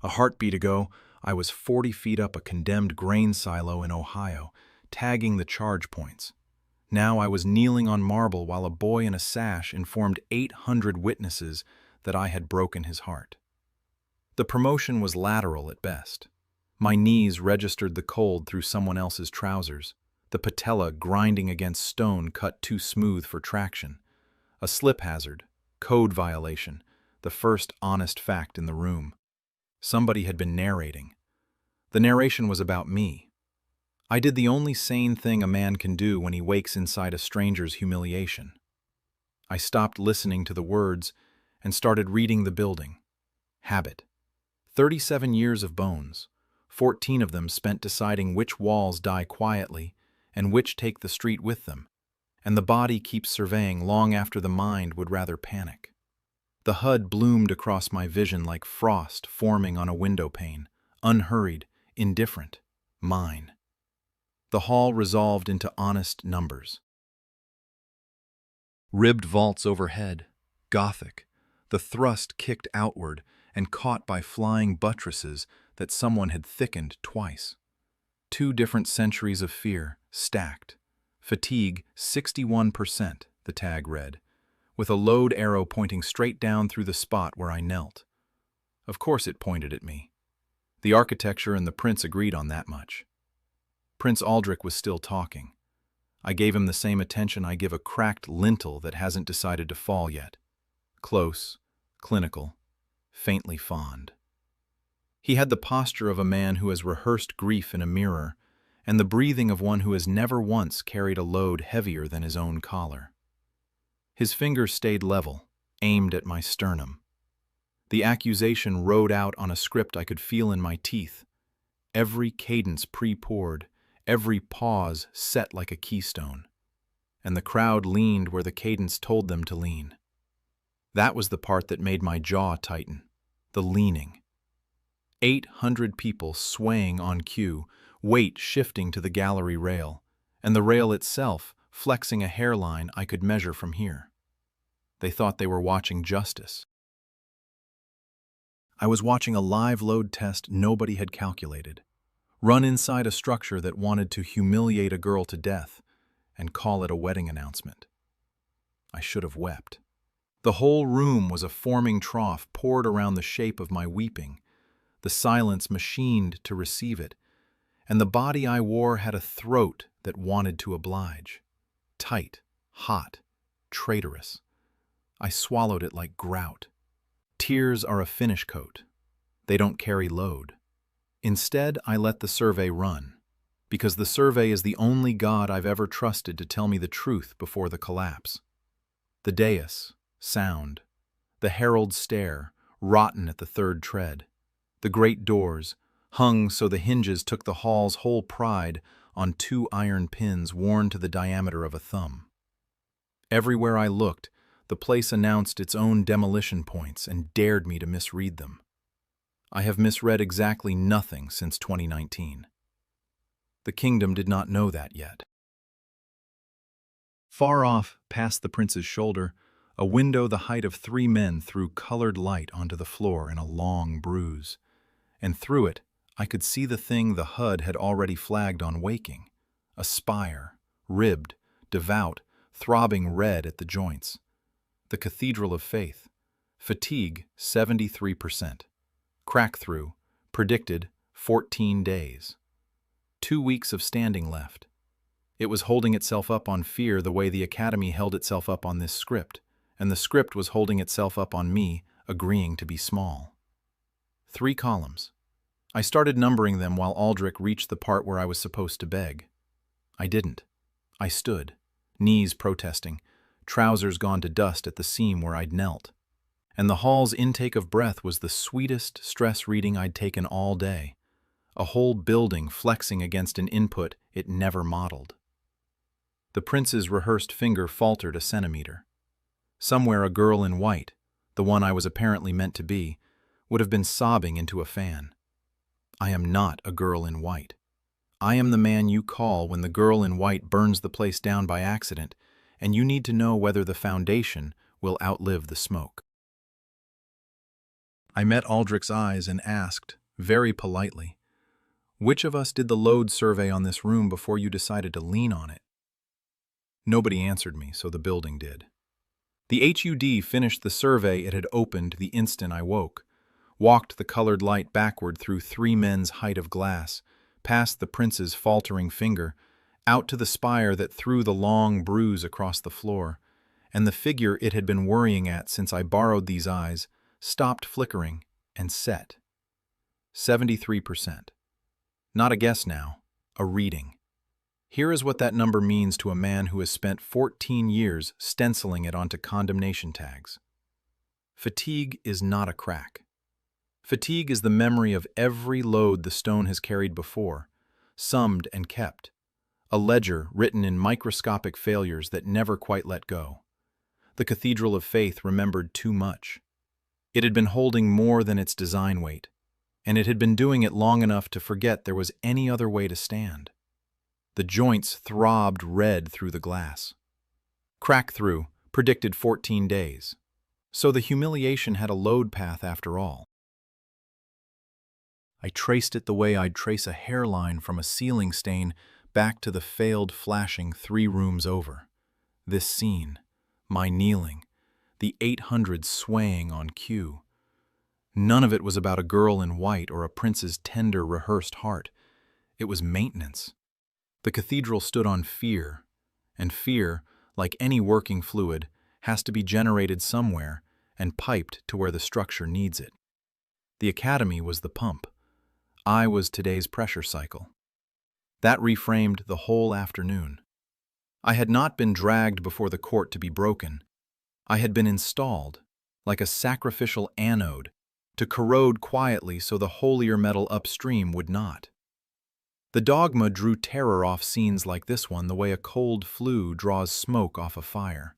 A heartbeat ago, I was 40 feet up a condemned grain silo in Ohio, tagging the charge points. Now I was kneeling on marble while a boy in a sash informed 800 witnesses that I had broken his heart. The promotion was lateral at best. My knees registered the cold through someone else's trousers, the patella grinding against stone cut too smooth for traction. A slip hazard, code violation, the first honest fact in the room. Somebody had been narrating. The narration was about me. I did the only sane thing a man can do when he wakes inside a stranger's humiliation. I stopped listening to the words and started reading the building. Habit. 37 years of bones, 14 of them spent deciding which walls die quietly and which take the street with them, and the body keeps surveying long after the mind would rather panic. The HUD bloomed across my vision like frost forming on a window pane, unhurried, indifferent, mine. The hall resolved into honest numbers. Ribbed vaults overhead, Gothic, the thrust kicked outward and caught by flying buttresses that someone had thickened twice. 2 different centuries of fear, stacked. Fatigue 61%, the tag read, with a load arrow pointing straight down through the spot where I knelt. Of course it pointed at me. The architecture and the prince agreed on that much. Prince Aldrich was still talking. I gave him the same attention I give a cracked lintel that hasn't decided to fall yet. Close, clinical, faintly fond. He had the posture of a man who has rehearsed grief in a mirror, and the breathing of one who has never once carried a load heavier than his own collar. His fingers stayed level, aimed at my sternum. The accusation rode out on a script I could feel in my teeth, every cadence pre-poured, every pause set like a keystone, and the crowd leaned where the cadence told them to lean. That was the part that made my jaw tighten, the leaning. 800 people swaying on cue, weight shifting to the gallery rail, and the rail itself flexing a hairline I could measure from here. They thought they were watching justice. I was watching a live load test nobody had calculated, run inside a structure that wanted to humiliate a girl to death and call it a wedding announcement. I should have wept. The whole room was a forming trough poured around the shape of my weeping, the silence machined to receive it, and the body I wore had a throat that wanted to oblige. Tight, hot, traitorous. I swallowed it like grout. Tears are a finish coat. They don't carry load. Instead, I let the survey run, because the survey is the only God I've ever trusted to tell me the truth before the collapse. The dais, sound. The herald's stare, rotten at the third tread. The great doors, hung so the hinges took the hall's whole pride on 2 iron pins worn to the diameter of a thumb. Everywhere I looked, the place announced its own demolition points and dared me to misread them. I have misread exactly nothing since 2019. The kingdom did not know that yet. Far off, past the prince's shoulder, a window the height of 3 men threw colored light onto the floor in a long bruise, and through it I could see the thing the HUD had already flagged on waking, a spire, ribbed, devout, throbbing red at the joints. The Cathedral of Faith. Fatigue 73%. Crack-through, predicted 14 days. 2 weeks of standing left. It was holding itself up on fear the way the Academy held itself up on this script, and the script was holding itself up on me, agreeing to be small. 3 columns. I started numbering them while Aldrich reached the part where I was supposed to beg. I didn't. I stood, knees protesting, trousers gone to dust at the seam where I'd knelt. And the hall's intake of breath was the sweetest stress reading I'd taken all day. A whole building flexing against an input it never modeled. The prince's rehearsed finger faltered a centimeter. Somewhere a girl in white, the one I was apparently meant to be, would have been sobbing into a fan. I am not a girl in white. I am the man you call when the girl in white burns the place down by accident, and you need to know whether the foundation will outlive the smoke. I met Aldrich's eyes and asked, very politely, "Which of us did the load survey on this room before you decided to lean on it?" Nobody answered me, so the building did. The HUD finished the survey it had opened the instant I woke, walked the colored light backward through 3 men's height of glass, past the prince's faltering finger, out to the spire that threw the long bruise across the floor, and the figure it had been worrying at since I borrowed these eyes stopped flickering and set. 73%. Not a guess now, a reading. Here is what that number means to a man who has spent 14 years stenciling it onto condemnation tags. Fatigue is not a crack. Fatigue is the memory of every load the stone has carried before, summed and kept, a ledger written in microscopic failures that never quite let go. The Cathedral of Faith remembered too much. It had been holding more than its design weight, and it had been doing it long enough to forget there was any other way to stand. The joints throbbed red through the glass. Crack through, predicted 14 days. So the humiliation had a load path after all. I traced it the way I'd trace a hairline from a ceiling stain back to the failed flashing 3 rooms over. This scene, my kneeling, the 800 swaying on cue. None of it was about a girl in white or a prince's tender, rehearsed heart. It was maintenance. The cathedral stood on fear, and fear, like any working fluid, has to be generated somewhere and piped to where the structure needs it. The academy was the pump. I was today's pressure cycle. That reframed the whole afternoon. I had not been dragged before the court to be broken. I had been installed, like a sacrificial anode, to corrode quietly so the holier metal upstream would not. The dogma drew terror off scenes like this one the way a cold flue draws smoke off a fire.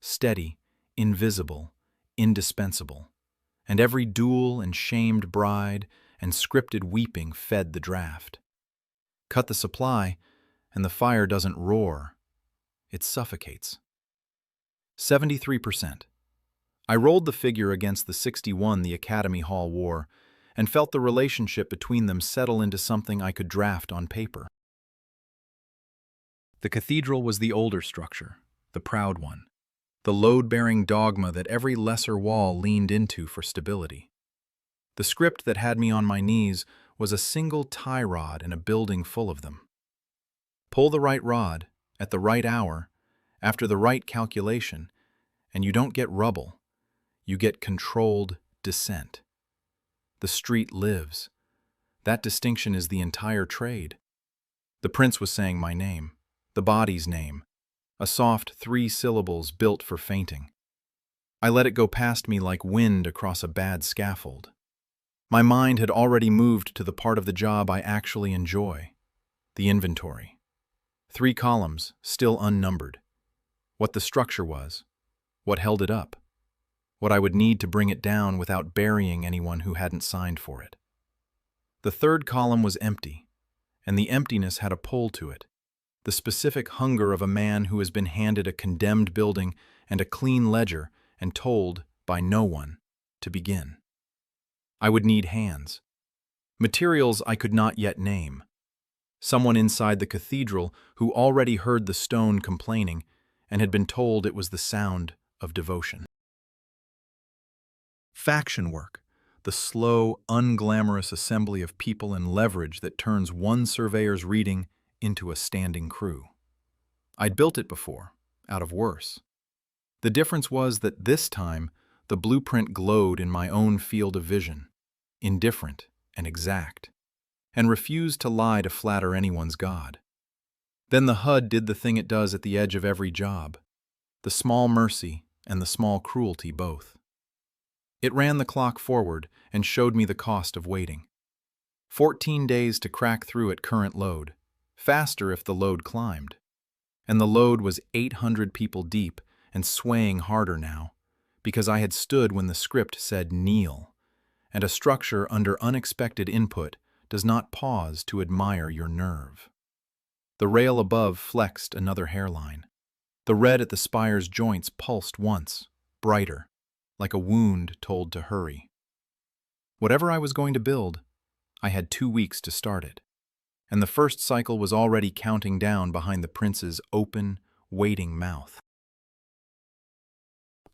Steady, invisible, indispensable. And every duel and shamed bride and scripted weeping fed the draft. Cut the supply, and the fire doesn't roar. It suffocates. 73%. I rolled the figure against the 61 the Academy Hall wore, and felt the relationship between them settle into something I could draft on paper. The cathedral was the older structure, the proud one, the load-bearing dogma that every lesser wall leaned into for stability. The script that had me on my knees was a single tie rod in a building full of them. Pull the right rod, at the right hour, after the right calculation, and you don't get rubble. You get controlled descent. The street lives. That distinction is the entire trade. The prince was saying my name, the body's name, a soft 3 syllables built for fainting. I let it go past me like wind across a bad scaffold. My mind had already moved to the part of the job I actually enjoy, the inventory. 3 columns, still unnumbered. What the structure was, what held it up, what I would need to bring it down without burying anyone who hadn't signed for it. The 3rd column was empty, and the emptiness had a pull to it, the specific hunger of a man who has been handed a condemned building and a clean ledger and told, by no one, to begin. I would need hands. Materials I could not yet name. Someone inside the cathedral who already heard the stone complaining and had been told it was the sound of devotion. Faction work, the slow, unglamorous assembly of people and leverage that turns one surveyor's reading into a standing crew. I'd built it before, out of worse. The difference was that this time, the blueprint glowed in my own field of vision, indifferent and exact, and refused to lie to flatter anyone's god. Then the HUD did the thing it does at the edge of every job, the small mercy and the small cruelty both. It ran the clock forward and showed me the cost of waiting. 14 days to crack through at current load, faster if the load climbed. And the load was 800 people deep and swaying harder now, because I had stood when the script said kneel, and a structure under unexpected input does not pause to admire your nerve. The rail above flexed another hairline. The red at the spire's joints pulsed once, brighter, like a wound told to hurry. Whatever I was going to build, I had 2 weeks to start it, and the first cycle was already counting down behind the prince's open, waiting mouth.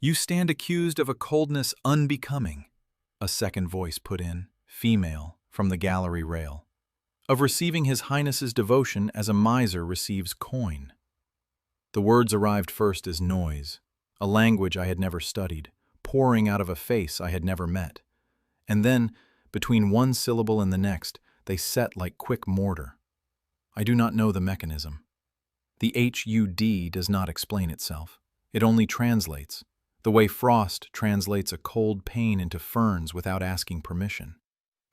"You stand accused of a coldness unbecoming," a second voice put in, female, from the gallery rail, "of receiving His Highness's devotion as a miser receives coin." The words arrived first as noise, a language I had never studied, pouring out of a face I had never met. And then, between one syllable and the next, they set like quick mortar. I do not know the mechanism. The HUD does not explain itself. It only translates, the way frost translates a cold pain into ferns without asking permission.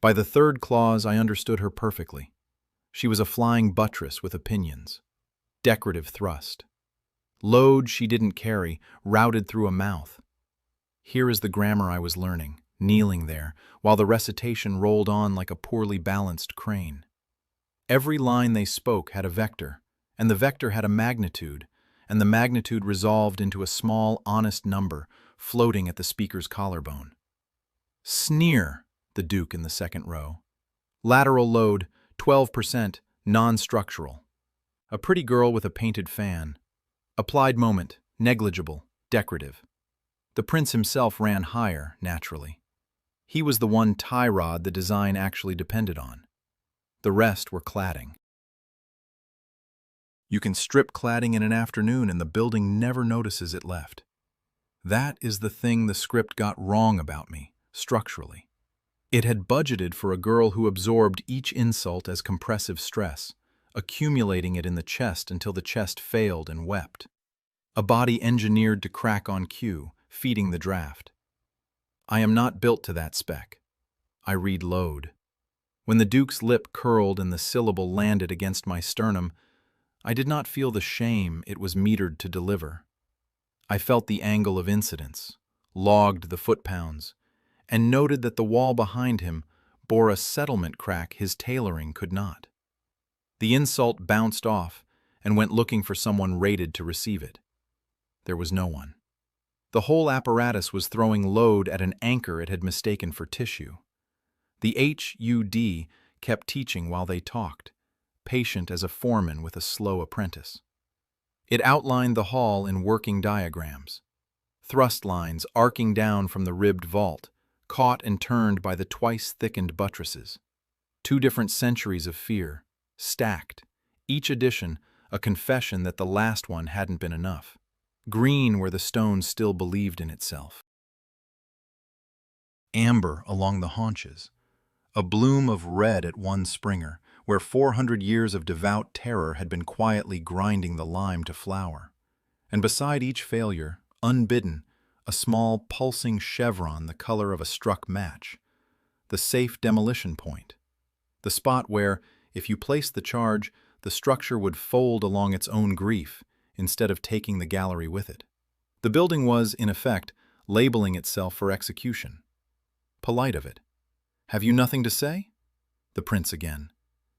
By the third clause, I understood her perfectly. She was a flying buttress with opinions. Decorative thrust. Load she didn't carry, routed through a mouth. Here is the grammar I was learning, kneeling there, while the recitation rolled on like a poorly balanced crane. Every line they spoke had a vector, and the vector had a magnitude, and the magnitude resolved into a small, honest number floating at the speaker's collarbone. "Sneer," the Duke in the second row. "Lateral load, 12%, non-structural." A pretty girl with a painted fan. Applied moment, negligible, decorative. The prince himself ran higher, naturally. He was the one tie rod the design actually depended on. The rest were cladding. You can strip cladding in an afternoon and the building never notices it left. That is the thing the script got wrong about me, structurally. It had budgeted for a girl who absorbed each insult as compressive stress, accumulating it in the chest until the chest failed and wept. A body engineered to crack on cue, feeding the draft. I am not built to that spec. I read load. When the Duke's lip curled and the syllable landed against my sternum, I did not feel the shame it was metered to deliver. I felt the angle of incidence, logged the foot-pounds, and noted that the wall behind him bore a settlement crack his tailoring could not. The insult bounced off and went looking for someone rated to receive it. There was no one. The whole apparatus was throwing load at an anchor it had mistaken for tissue. The HUD kept teaching while they talked, patient as a foreman with a slow apprentice. It outlined the hall in working diagrams. Thrust lines arcing down from the ribbed vault, caught and turned by the twice-thickened buttresses. 2 different centuries of fear, stacked, each addition a confession that the last one hadn't been enough. Green where the stone still believed in itself. Amber along the haunches. A bloom of red at one springer, where 400 years of devout terror had been quietly grinding the lime to flower. And beside each failure, unbidden, a small pulsing chevron the color of a struck match. The safe demolition point. The spot where, if you placed the charge, the structure would fold along its own grief, instead of taking the gallery with it. The building was, in effect, labeling itself for execution. Polite of it. "Have you nothing to say?" The prince again.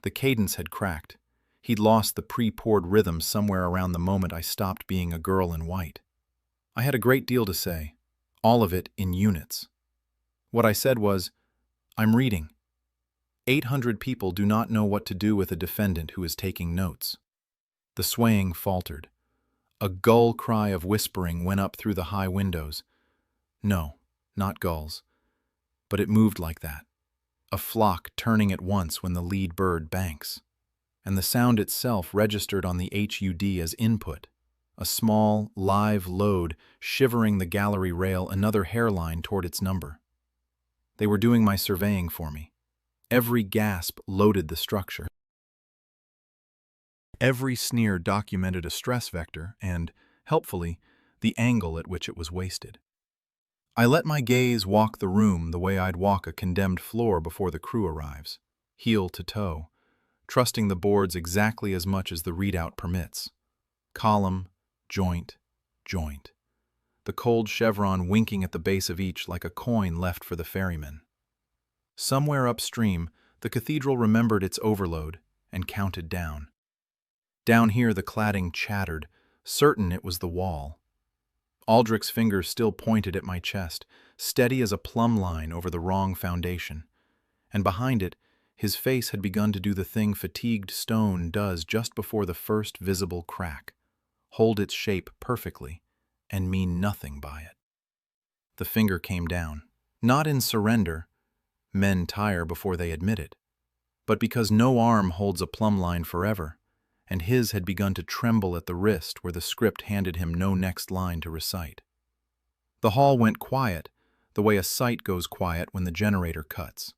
The cadence had cracked. He'd lost the pre-poured rhythm somewhere around the moment I stopped being a girl in white. I had a great deal to say, all of it in units. What I said was, "I'm reading. 800 people do not know what to do with a defendant who is taking notes." The swaying faltered. A gull cry of whispering went up through the high windows. No, not gulls. But it moved like that. A flock turning at once when the lead bird banks. And the sound itself registered on the HUD as input. A small, live load shivering the gallery rail another hairline toward its number. They were doing my surveying for me. Every gasp loaded the structure. Every sneer documented a stress vector and, helpfully, the angle at which it was wasted. I let my gaze walk the room the way I'd walk a condemned floor before the crew arrives, heel to toe, trusting the boards exactly as much as the readout permits. Column, joint, joint. The cold chevron winking at the base of each like a coin left for the ferryman. Somewhere upstream, the cathedral remembered its overload and counted down. Down here the cladding chattered, certain it was the wall. Aldrich's fingers still pointed at my chest, steady as a plumb line over the wrong foundation. And behind it, his face had begun to do the thing fatigued stone does just before the first visible crack: hold its shape perfectly and mean nothing by it. The finger came down, not in surrender, men tire before they admit it, but because no arm holds a plumb line forever, and his had begun to tremble at the wrist where the script handed him no next line to recite. The hall went quiet, the way a site goes quiet when the generator cuts.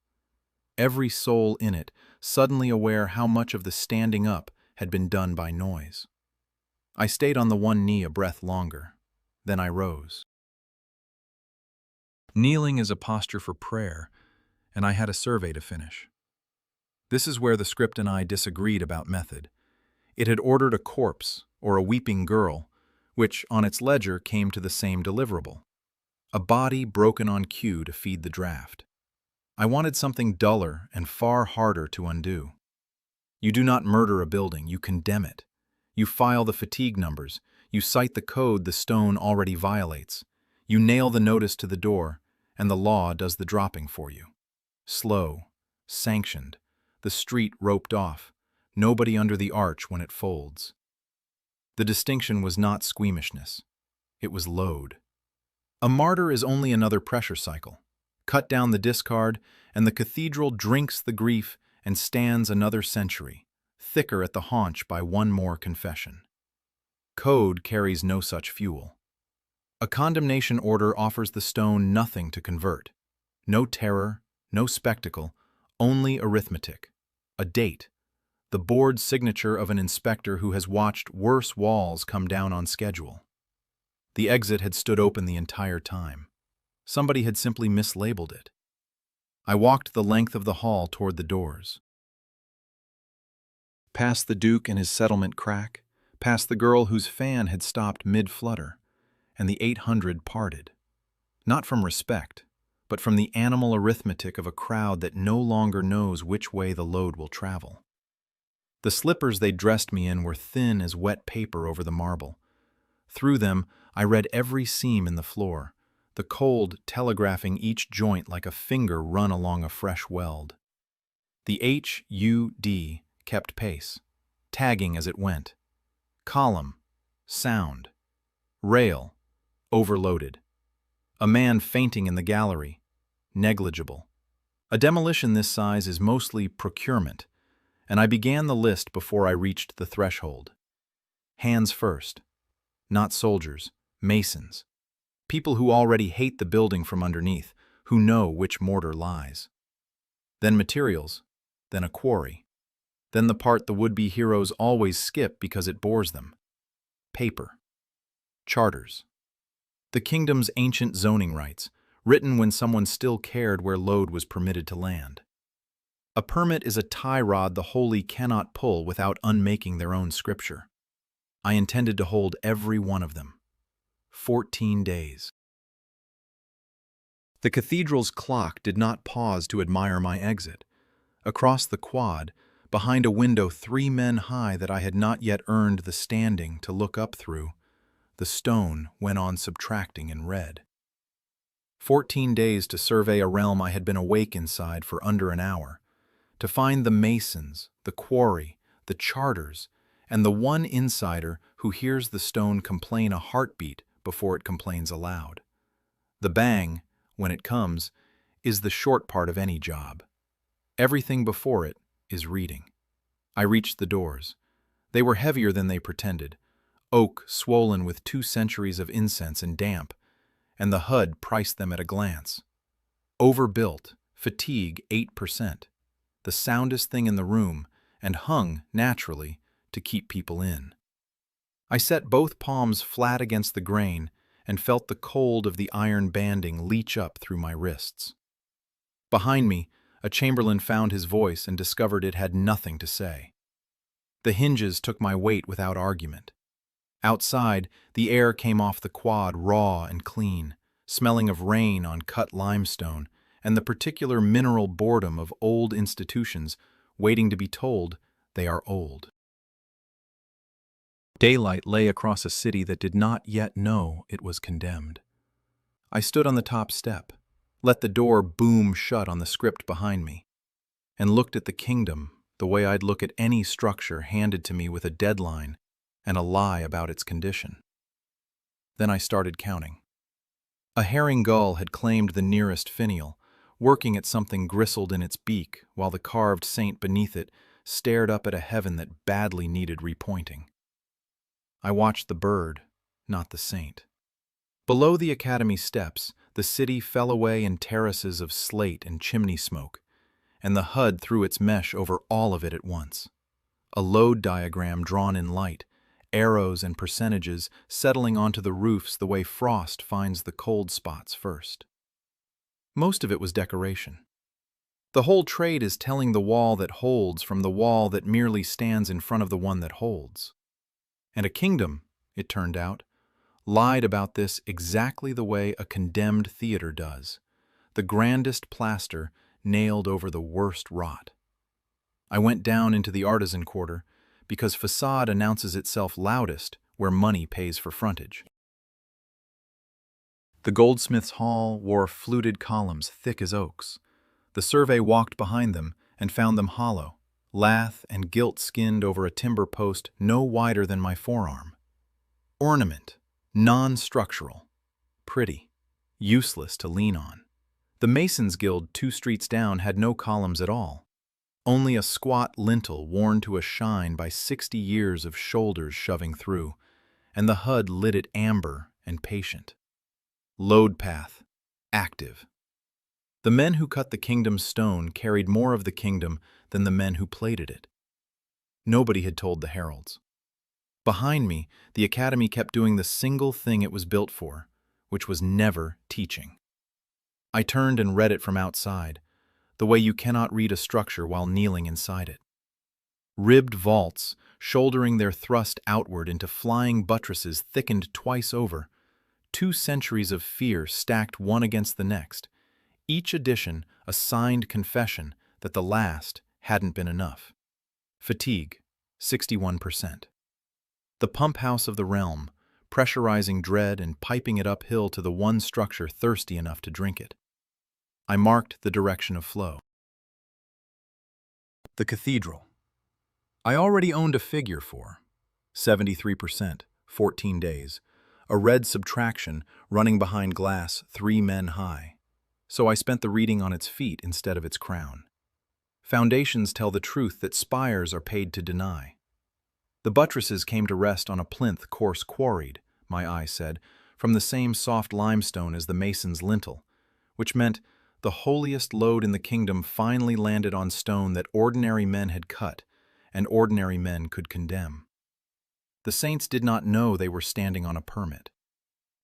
Every soul in it suddenly aware how much of the standing up had been done by noise. I stayed on the one knee a breath longer. Then I rose. Kneeling is a posture for prayer, and I had a survey to finish. This is where the script and I disagreed about method. It had ordered a corpse, or a weeping girl, which, on its ledger, came to the same deliverable: a body broken on cue to feed the draft. I wanted something duller and far harder to undo. You do not murder a building, you condemn it. You file the fatigue numbers, you cite the code the stone already violates. You nail the notice to the door, and the law does the dropping for you. Slow, sanctioned, the street roped off, nobody under the arch when it folds. The distinction was not squeamishness, it was load. A martyr is only another pressure cycle. Cut down the discard, and the cathedral drinks the grief and stands another century, thicker at the haunch by one more confession. Code carries no such fuel. A condemnation order offers the stone nothing to convert. No terror, no spectacle, only arithmetic. A date, the board signature of an inspector who has watched worse walls come down on schedule. The exit had stood open the entire time. Somebody had simply mislabeled it. I walked the length of the hall toward the doors. Past the Duke and his settlement crack, past the girl whose fan had stopped mid-flutter, and the 800 parted. Not from respect, but from the animal arithmetic of a crowd that no longer knows which way the load will travel. The slippers they dressed me in were thin as wet paper over the marble. Through them, I read every seam in the floor, the cold telegraphing each joint like a finger run along a fresh weld. The HUD kept pace, tagging as it went. Column, sound. Rail, overloaded. A man fainting in the gallery, negligible. A demolition this size is mostly procurement, and I began the list before I reached the threshold. Hands first. Not soldiers, masons. People who already hate the building from underneath, who know which mortar lies. Then materials, then a quarry. Then the part the would-be heroes always skip because it bores them. Paper. Charters. The kingdom's ancient zoning rights, written when someone still cared where load was permitted to land. A permit is a tie rod the holy cannot pull without unmaking their own scripture. I intended to hold every one of them. 14 days. The cathedral's clock did not pause to admire my exit. Across the quad, behind a window 3 men high that I had not yet earned the standing to look up through, the stone went on subtracting in red. 14 days to survey a realm I had been awake inside for under an hour, to find the masons, the quarry, the charters, and the one insider who hears the stone complain a heartbeat before it complains aloud. The bang, when it comes, is the short part of any job. Everything before it is reading. I reached the doors. They were heavier than they pretended, oak swollen with 2 centuries of incense and damp, and the HUD priced them at a glance. Overbuilt, fatigue 8%, the soundest thing in the room, and hung, naturally, to keep people in. I set both palms flat against the grain and felt the cold of the iron banding leach up through my wrists. Behind me, a chamberlain found his voice and discovered it had nothing to say. The hinges took my weight without argument. Outside, the air came off the quad raw and clean, smelling of rain on cut limestone and the particular mineral boredom of old institutions waiting to be told they are old. Daylight lay across a city that did not yet know it was condemned. I stood on the top step, let the door boom shut on the script behind me, and looked at the kingdom the way I'd look at any structure handed to me with a deadline and a lie about its condition. Then I started counting. A herring gull had claimed the nearest finial, working at something gristled in its beak while the carved saint beneath it stared up at a heaven that badly needed repointing. I watched the bird, not the saint. Below the academy steps, the city fell away in terraces of slate and chimney smoke, and the HUD threw its mesh over all of it at once. A load diagram drawn in light, arrows and percentages settling onto the roofs the way frost finds the cold spots first. Most of it was decoration. The whole trade is telling the wall that holds from the wall that merely stands in front of the one that holds. And a kingdom, it turned out, lied about this exactly the way a condemned theater does, the grandest plaster nailed over the worst rot. I went down into the artisan quarter because facade announces itself loudest where money pays for frontage. The goldsmith's hall wore fluted columns thick as oaks. The survey walked behind them and found them hollow, lath and gilt-skinned over a timber post no wider than my forearm. Ornament, non-structural, pretty, useless to lean on. The Masons' Guild 2 streets down had no columns at all, only a squat lintel worn to a shine by 60 years of shoulders shoving through, and the HUD lit it amber and patient. Load path, active. The men who cut the kingdom's stone carried more of the kingdom than the men who plated it. Nobody had told the heralds. Behind me, the academy kept doing the single thing it was built for, which was never teaching. I turned and read it from outside, the way you cannot read a structure while kneeling inside it. Ribbed vaults, shouldering their thrust outward into flying buttresses thickened twice over, 2 centuries of fear stacked one against the next, each edition a signed confession that the last hadn't been enough. Fatigue, 61%. The pump house of the realm, pressurizing dread and piping it uphill to the one structure thirsty enough to drink it. I marked the direction of flow. The cathedral. I already owned a figure for 73%, 14 days, a red subtraction running behind glass 3 men high. So I spent the reading on its feet instead of its crown. Foundations tell the truth that spires are paid to deny. The buttresses came to rest on a plinth coarse quarried, my eye said, from the same soft limestone as the mason's lintel, which meant the holiest load in the kingdom finally landed on stone that ordinary men had cut and ordinary men could condemn. The saints did not know they were standing on a permit.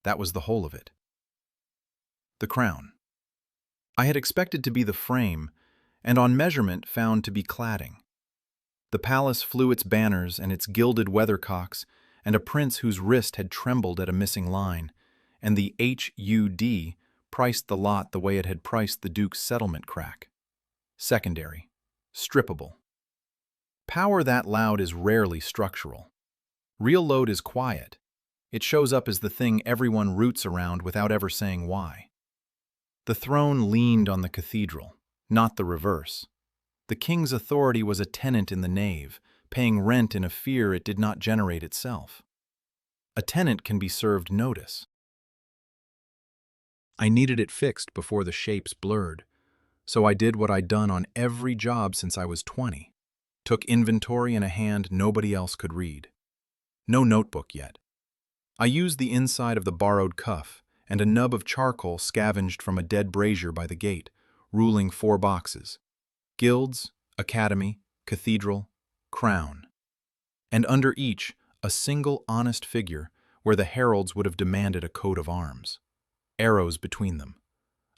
That was the whole of it. The crown. I had expected to be the frame, and on measurement found to be cladding. The palace flew its banners and its gilded weathercocks, and a prince whose wrist had trembled at a missing line, and the HUD priced the lot the way it had priced the Duke's settlement crack. Secondary. Strippable. Power that loud is rarely structural. Real load is quiet. It shows up as the thing everyone roots around without ever saying why. The throne leaned on the cathedral, not the reverse. The king's authority was a tenant in the nave, paying rent in a fear it did not generate itself. A tenant can be served notice. I needed it fixed before the shapes blurred, so I did what I'd done on every job since I was 20. Took inventory in a hand nobody else could read. No notebook yet. I used the inside of the borrowed cuff and a nub of charcoal scavenged from a dead brazier by the gate, ruling 4 boxes. Guilds, academy, cathedral, crown. And under each, a single honest figure where the heralds would have demanded a coat of arms. Arrows between them.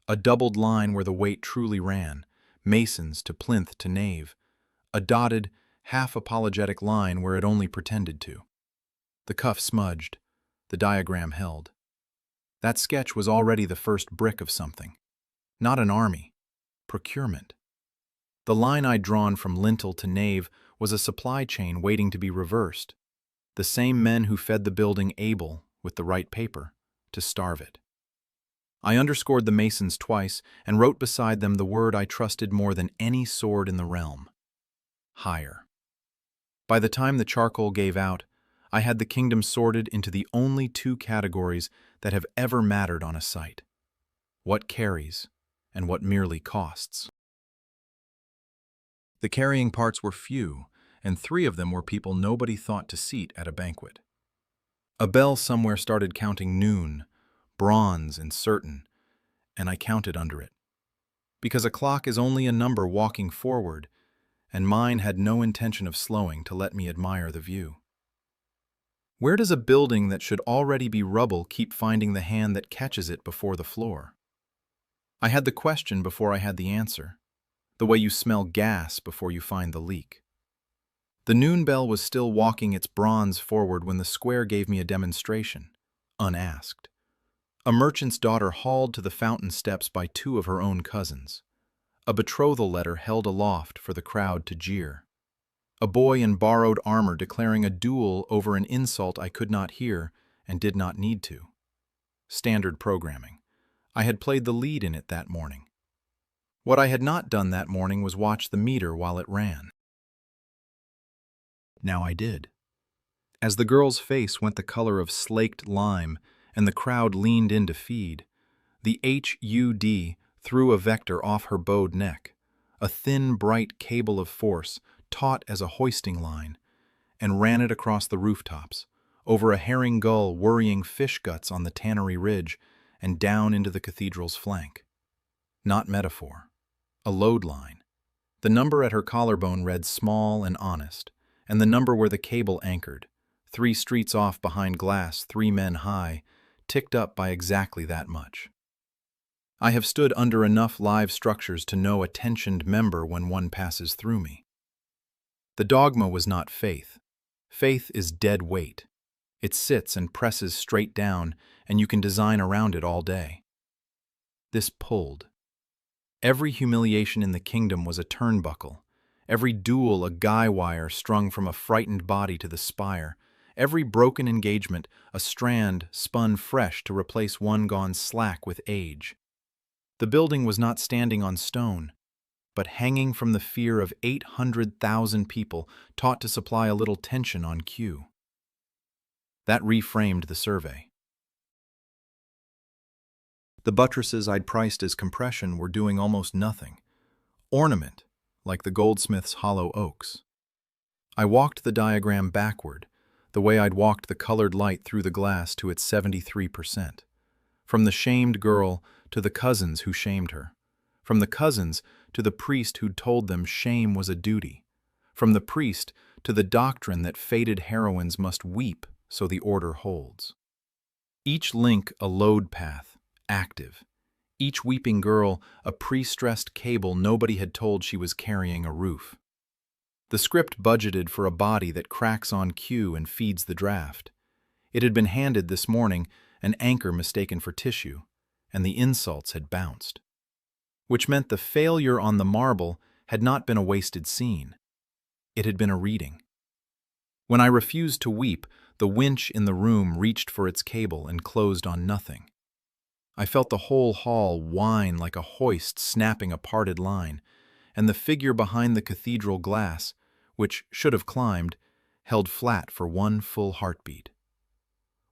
A doubled line where the weight truly ran, masons to plinth to nave. A dotted, half-apologetic line where it only pretended to. The cuff smudged. The diagram held. That sketch was already the first brick of something. Not an army. Procurement. The line I'd drawn from lintel to nave was a supply chain waiting to be reversed. the same men who fed the building able, with the right paper, to starve it. I underscored the masons twice and wrote beside them the word I trusted more than any sword in the realm: higher. By the time the charcoal gave out, I had the kingdom sorted into the only two categories that have ever mattered on a site: what carries and what merely costs. The carrying parts were few, and 3 of them were people nobody thought to seat at a banquet. A bell somewhere started counting noon, bronze and certain, and I counted under it. Because a clock is only a number walking forward, and mine had no intention of slowing to let me admire the view. Where does a building that should already be rubble keep finding the hand that catches it before the floor? I had the question before I had the answer, the way you smell gas before you find the leak. The noon bell was still walking its bronze forward when the square gave me a demonstration, unasked. A merchant's daughter hauled to the fountain steps by 2 of her own cousins. A betrothal letter held aloft for the crowd to jeer. A boy in borrowed armor declaring a duel over an insult I could not hear and did not need to. Standard programming. I had played the lead in it that morning. What I had not done that morning was watch the meter while it ran. Now I did. As the girl's face went the color of slaked lime and the crowd leaned in to feed, the HUD threw a vector off her bowed neck, a thin, bright cable of force taut as a hoisting line, and ran it across the rooftops, over a herring gull worrying fish guts on the tannery ridge, and down into the cathedral's flank. Not metaphor. A load line. The number at her collarbone read small and honest, and the number where the cable anchored, 3 streets off behind glass 3 men high, ticked up by exactly that much. I have stood under enough live structures to know a tensioned member when one passes through me. The dogma was not faith. Faith is dead weight. It sits and presses straight down, and you can design around it all day. This pulled. Every humiliation in the kingdom was a turnbuckle, every duel a guy wire strung from a frightened body to the spire, every broken engagement a strand spun fresh to replace one gone slack with age. The building was not standing on stone, but hanging from the fear of 800,000 people taught to supply a little tension on cue. That reframed the survey. The buttresses I'd priced as compression were doing almost nothing. Ornament, like the goldsmith's hollow oaks. I walked the diagram backward, the way I'd walked the colored light through the glass to its 73%. From the shamed girl to the cousins who shamed her. From the cousins to the priest who'd told them shame was a duty. From the priest to the doctrine that fated heroines must weep so the order holds. Each link a load path, active. Each weeping girl a pre-stressed cable nobody had told she was carrying a roof. The script budgeted for a body that cracks on cue and feeds the draft. It had been handed this morning, an anchor mistaken for tissue, and the insults had bounced. Which meant the failure on the marble had not been a wasted scene. It had been a reading. When I refused to weep, the winch in the room reached for its cable and closed on nothing. I felt the whole hall whine like a hoist snapping a parted line, and the figure behind the cathedral glass, which should have climbed, held flat for one full heartbeat.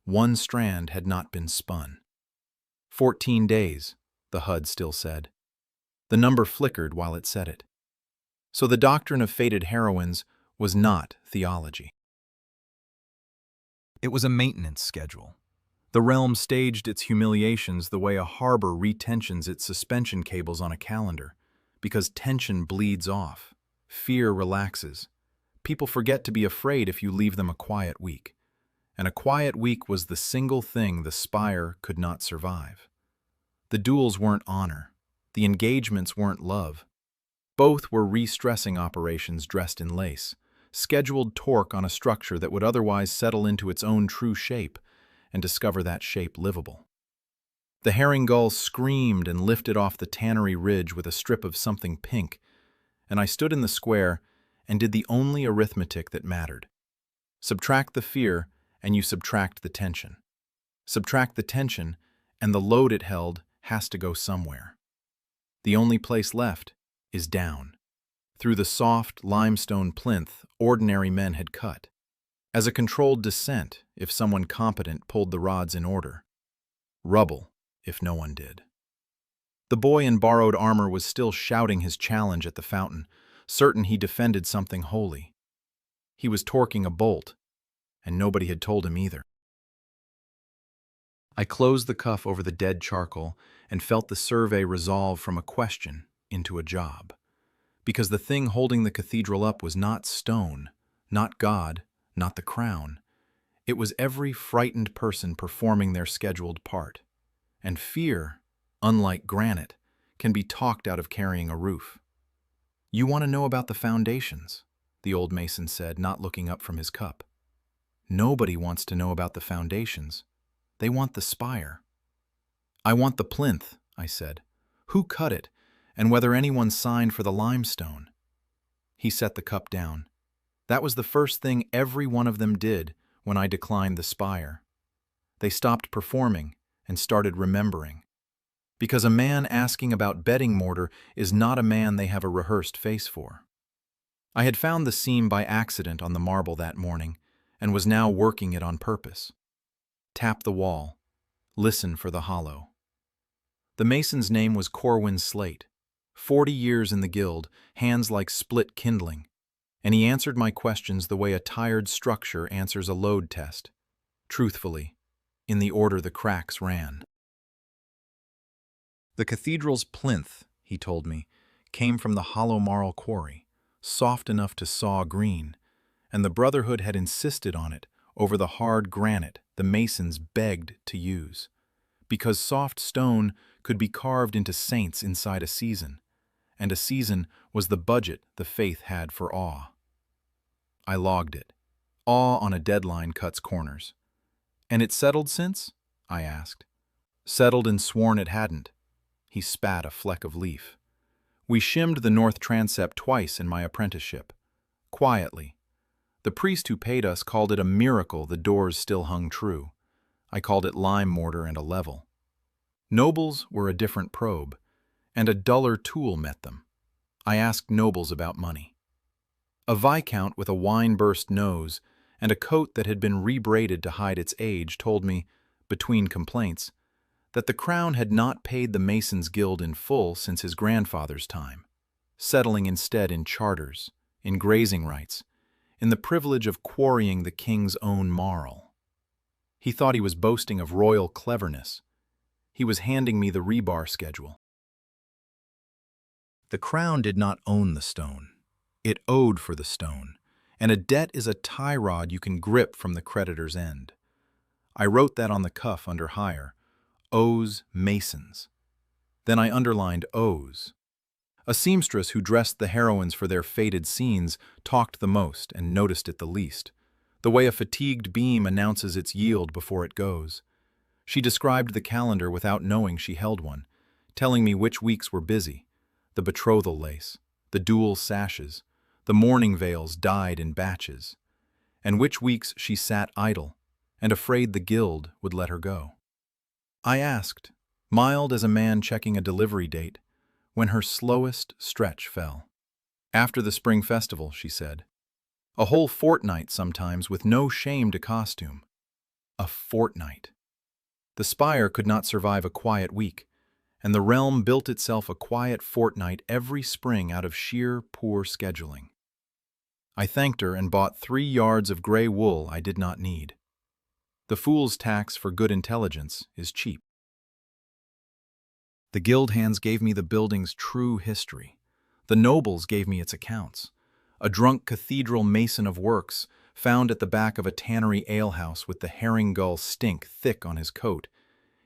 One strand had not been spun. 14 days, the HUD still said. The number flickered while it said it. So the doctrine of fated heroines was not theology. It was a maintenance schedule. The realm staged its humiliations the way a harbor retensions its suspension cables on a calendar, because tension bleeds off, fear relaxes. People forget to be afraid if you leave them a quiet week. And a quiet week was the single thing the spire could not survive. The duels weren't honor. The engagements weren't love. Both were re-stressing operations dressed in lace, scheduled torque on a structure that would otherwise settle into its own true shape and discover that shape livable. The herring gull screamed and lifted off the tannery ridge with a strip of something pink, and I stood in the square and did the only arithmetic that mattered. Subtract the fear, and you subtract the tension. Subtract the tension, and the load it held has to go somewhere. The only place left is down, through the soft limestone plinth ordinary men had cut, as a controlled descent if someone competent pulled the rods in order. Rubble if no one did. The boy in borrowed armor was still shouting his challenge at the fountain, certain he defended something holy. He was torquing a bolt, and nobody had told him either. I closed the cuff over the dead charcoal and felt the survey resolve from a question into a job. Because the thing holding the cathedral up was not stone, not God, not the crown. It was every frightened person performing their scheduled part. And fear, unlike granite, can be talked out of carrying a roof. "You want to know about the foundations," the old mason said, not looking up from his cup. "Nobody wants to know about the foundations. They want the spire." "I want the plinth," I said. "Who cut it, and whether anyone signed for the limestone?" He set the cup down. That was the first thing every one of them did when I declined the spire. They stopped performing and started remembering. Because a man asking about bedding mortar is not a man they have a rehearsed face for. I had found the seam by accident on the marble that morning, and was now working it on purpose. Tap the wall. Listen for the hollow. The mason's name was Corwin Slate. 40 years in the guild, hands like split kindling. And he answered my questions the way a tired structure answers a load test. Truthfully, in the order the cracks ran. The cathedral's plinth, he told me, came from the hollow marl quarry, soft enough to saw green, and the Brotherhood had insisted on it over the hard granite the masons begged to use, because soft stone could be carved into saints inside a season, and a season was the budget the faith had for awe. I logged it. Awe on a deadline cuts corners. "And it settled since?" I asked. "Settled and sworn it hadn't." He spat a fleck of leaf. "We shimmed the north transept twice in my apprenticeship. Quietly. The priest who paid us called it a miracle the doors still hung true. I called it lime mortar and a level. Nobles were a different probe, and a duller tool met them. I asked nobles about money. A viscount with a wine-burst nose and a coat that had been rebraided to hide its age told me, between complaints, that the crown had not paid the Masons' Guild in full since his grandfather's time, settling instead in charters, in grazing rights, in the privilege of quarrying the king's own marl. He thought he was boasting of royal cleverness. He was handing me the rebar schedule. The crown did not own the stone. It owed for the stone, and a debt is a tie rod you can grip from the creditor's end. I wrote that on the cuff under hire, owes Masons. Then I underlined owes. A seamstress who dressed the heroines for their fated scenes talked the most and noticed it the least, the way a fatigued beam announces its yield before it goes. She described the calendar without knowing she held one, telling me which weeks were busy, the betrothal lace, the dual sashes, the mourning veils dyed in batches, and which weeks she sat idle and afraid the guild would let her go. I asked, mild as a man checking a delivery date, when her slowest stretch fell. "After the spring festival," she said. "A whole fortnight sometimes with no shame to costume." A fortnight. The spire could not survive a quiet week, and the realm built itself a quiet fortnight every spring out of sheer poor scheduling. I thanked her and bought 3 yards of gray wool I did not need. The fool's tax for good intelligence is cheap. The guild hands gave me the building's true history. The nobles gave me its accounts. A drunk cathedral mason of works, found at the back of a tannery alehouse with the herring gull stink thick on his coat,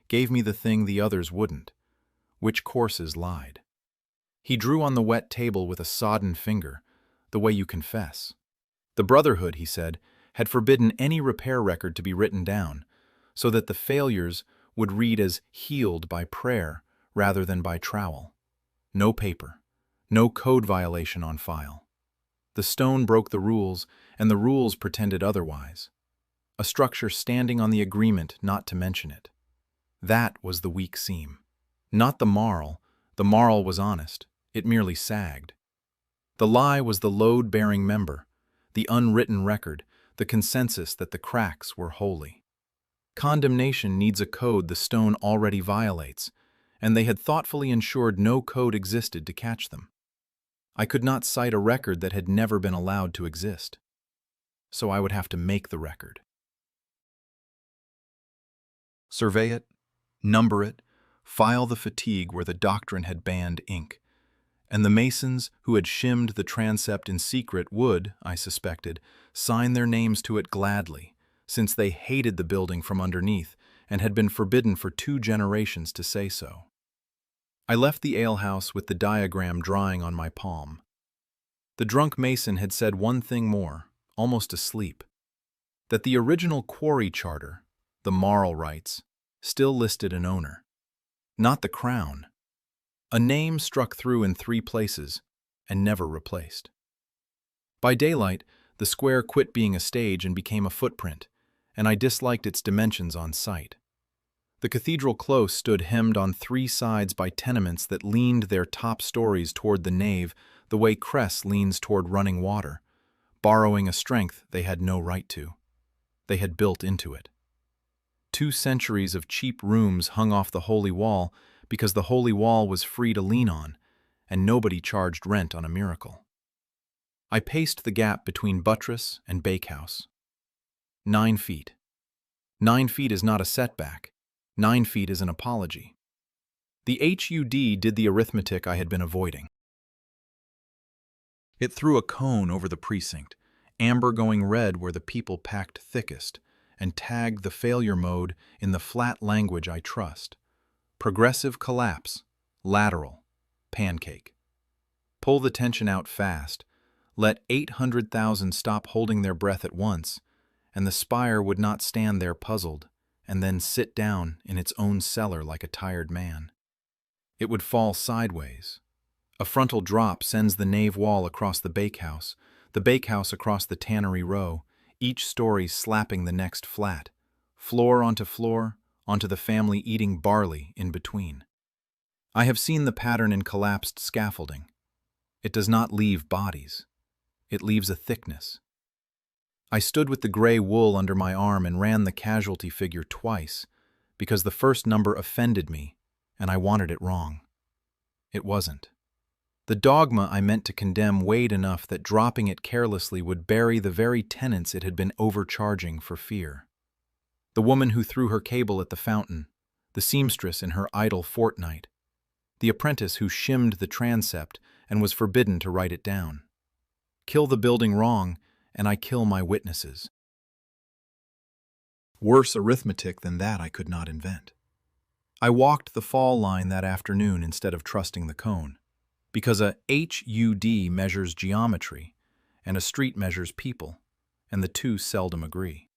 gave me the thing the others wouldn't, which courses lied. He drew on the wet table with a sodden finger, the way you confess. The Brotherhood, he said, had forbidden any repair record to be written down, so that the failures would read as healed by prayer rather than by trowel. No paper, no code violation on file. The stone broke the rules, and the rules pretended otherwise. A structure standing on the agreement not to mention it. That was the weak seam. Not the marl. The marl was honest. It merely sagged. The lie was the load-bearing member, the unwritten record, the consensus that the cracks were holy. Condemnation needs a code the stone already violates, and they had thoughtfully ensured no code existed to catch them. I could not cite a record that had never been allowed to exist. So I would have to make the record. Survey it, number it, file the fatigue where the doctrine had banned ink. And the masons who had shimmed the transept in secret would, I suspected, sign their names to it gladly, since they hated the building from underneath and had been forbidden for 2 generations to say so. I left the alehouse with the diagram drying on my palm. The drunk mason had said one thing more, almost asleep, that the original quarry charter, the marl rights, still listed an owner. Not the crown. A name struck through in 3 places and never replaced. By daylight, the square quit being a stage and became a footprint, and I disliked its dimensions on sight. The cathedral close stood hemmed on 3 sides by tenements that leaned their top stories toward the nave the way cress leans toward running water, borrowing a strength they had no right to. They had built into it. 2 centuries of cheap rooms hung off the holy wall because the holy wall was free to lean on, and nobody charged rent on a miracle. I paced the gap between buttress and bakehouse. 9 feet. 9 feet is not a setback. 9 feet is an apology. The HUD did the arithmetic I had been avoiding. It threw a cone over the precinct, amber going red where the people packed thickest, and tagged the failure mode in the flat language I trust. Progressive collapse, lateral, pancake. Pull the tension out fast, let 800,000 stop holding their breath at once, and the spire would not stand there puzzled, and then sit down in its own cellar like a tired man. It would fall sideways. A frontal drop sends the nave wall across the bakehouse across the tannery row, each story slapping the next flat, floor, onto the family eating barley in between. I have seen the pattern in collapsed scaffolding. It does not leave bodies. It leaves a thickness. I stood with the gray wool under my arm and ran the casualty figure twice, because the first number offended me, and I wanted it wrong. It wasn't. The dogma I meant to condemn weighed enough that dropping it carelessly would bury the very tenants it had been overcharging for fear. The woman who threw her cable at the fountain, the seamstress in her idle fortnight, the apprentice who shimmed the transept and was forbidden to write it down. Kill the building wrong, and I kill my witnesses. Worse arithmetic than that I could not invent. I walked the fall line that afternoon instead of trusting the cone, because a HUD measures geometry, and a street measures people, and the 2 seldom agree.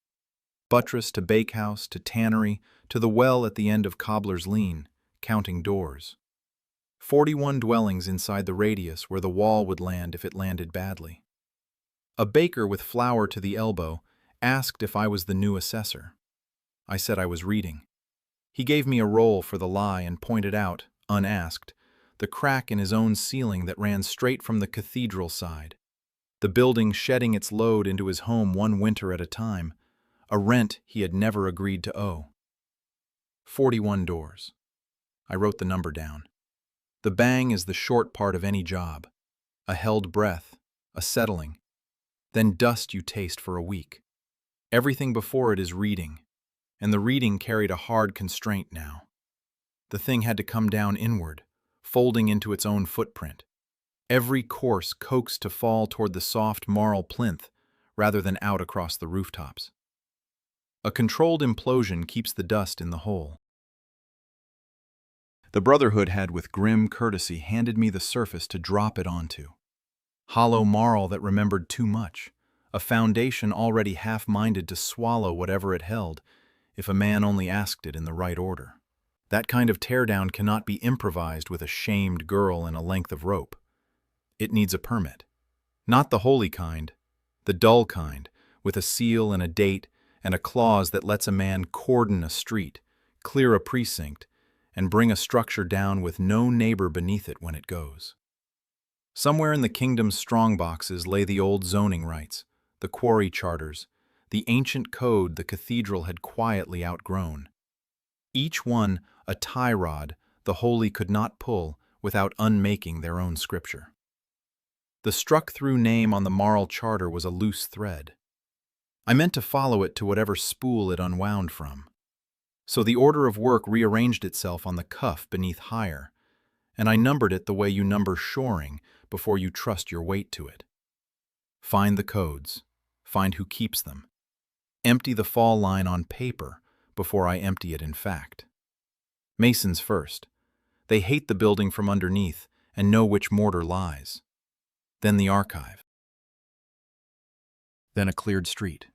Buttress to bakehouse to tannery to the well at the end of Cobbler's Lane, counting doors. 41 dwellings inside the radius where the wall would land if it landed badly. A baker with flour to the elbow asked if I was the new assessor. I said I was reading. He gave me a roll for the lie and pointed out, unasked, the crack in his own ceiling that ran straight from the cathedral side, the building shedding its load into his home 1 winter at a time, a rent he had never agreed to owe. 41 doors. I wrote the number down. The bang is the short part of any job, a held breath, a settling, then dust you taste for a week. Everything before it is reading, and the reading carried a hard constraint now. The thing had to come down inward, folding into its own footprint. Every course coaxed to fall toward the soft marl plinth rather than out across the rooftops. A controlled implosion keeps the dust in the hole. The Brotherhood had with grim courtesy handed me the surface to drop it onto. Hollow marl that remembered too much, a foundation already half-minded to swallow whatever it held, if a man only asked it in the right order. That kind of teardown cannot be improvised with a shamed girl and a length of rope. It needs a permit. Not the holy kind, the dull kind, with a seal and a date and a clause that lets a man cordon a street, clear a precinct, and bring a structure down with no neighbor beneath it when it goes. Somewhere in the kingdom's strong boxes lay the old zoning rights, the quarry charters, the ancient code the cathedral had quietly outgrown. Each one a tie rod the holy could not pull without unmaking their own scripture. The struck-through name on the moral charter was a loose thread. I meant to follow it to whatever spool it unwound from. So the order of work rearranged itself on the cuff beneath hire, and I numbered it the way you number shoring before you trust your weight to it. Find the codes, find who keeps them. Empty the fall line on paper before I empty it in fact. Masons first. They hate the building from underneath and know which mortar lies. Then the archive. Then a cleared street.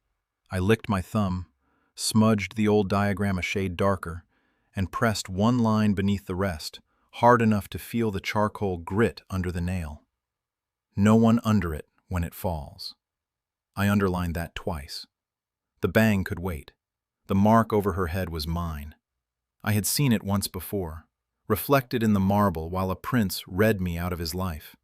I licked my thumb, smudged the old diagram a shade darker, and pressed one line beneath the rest, hard enough to feel the charcoal grit under the nail. No one under it when it falls. I underlined that twice. The bang could wait. The mark over her head was mine. I had seen it once before, reflected in the marble while a prince read me out of his life.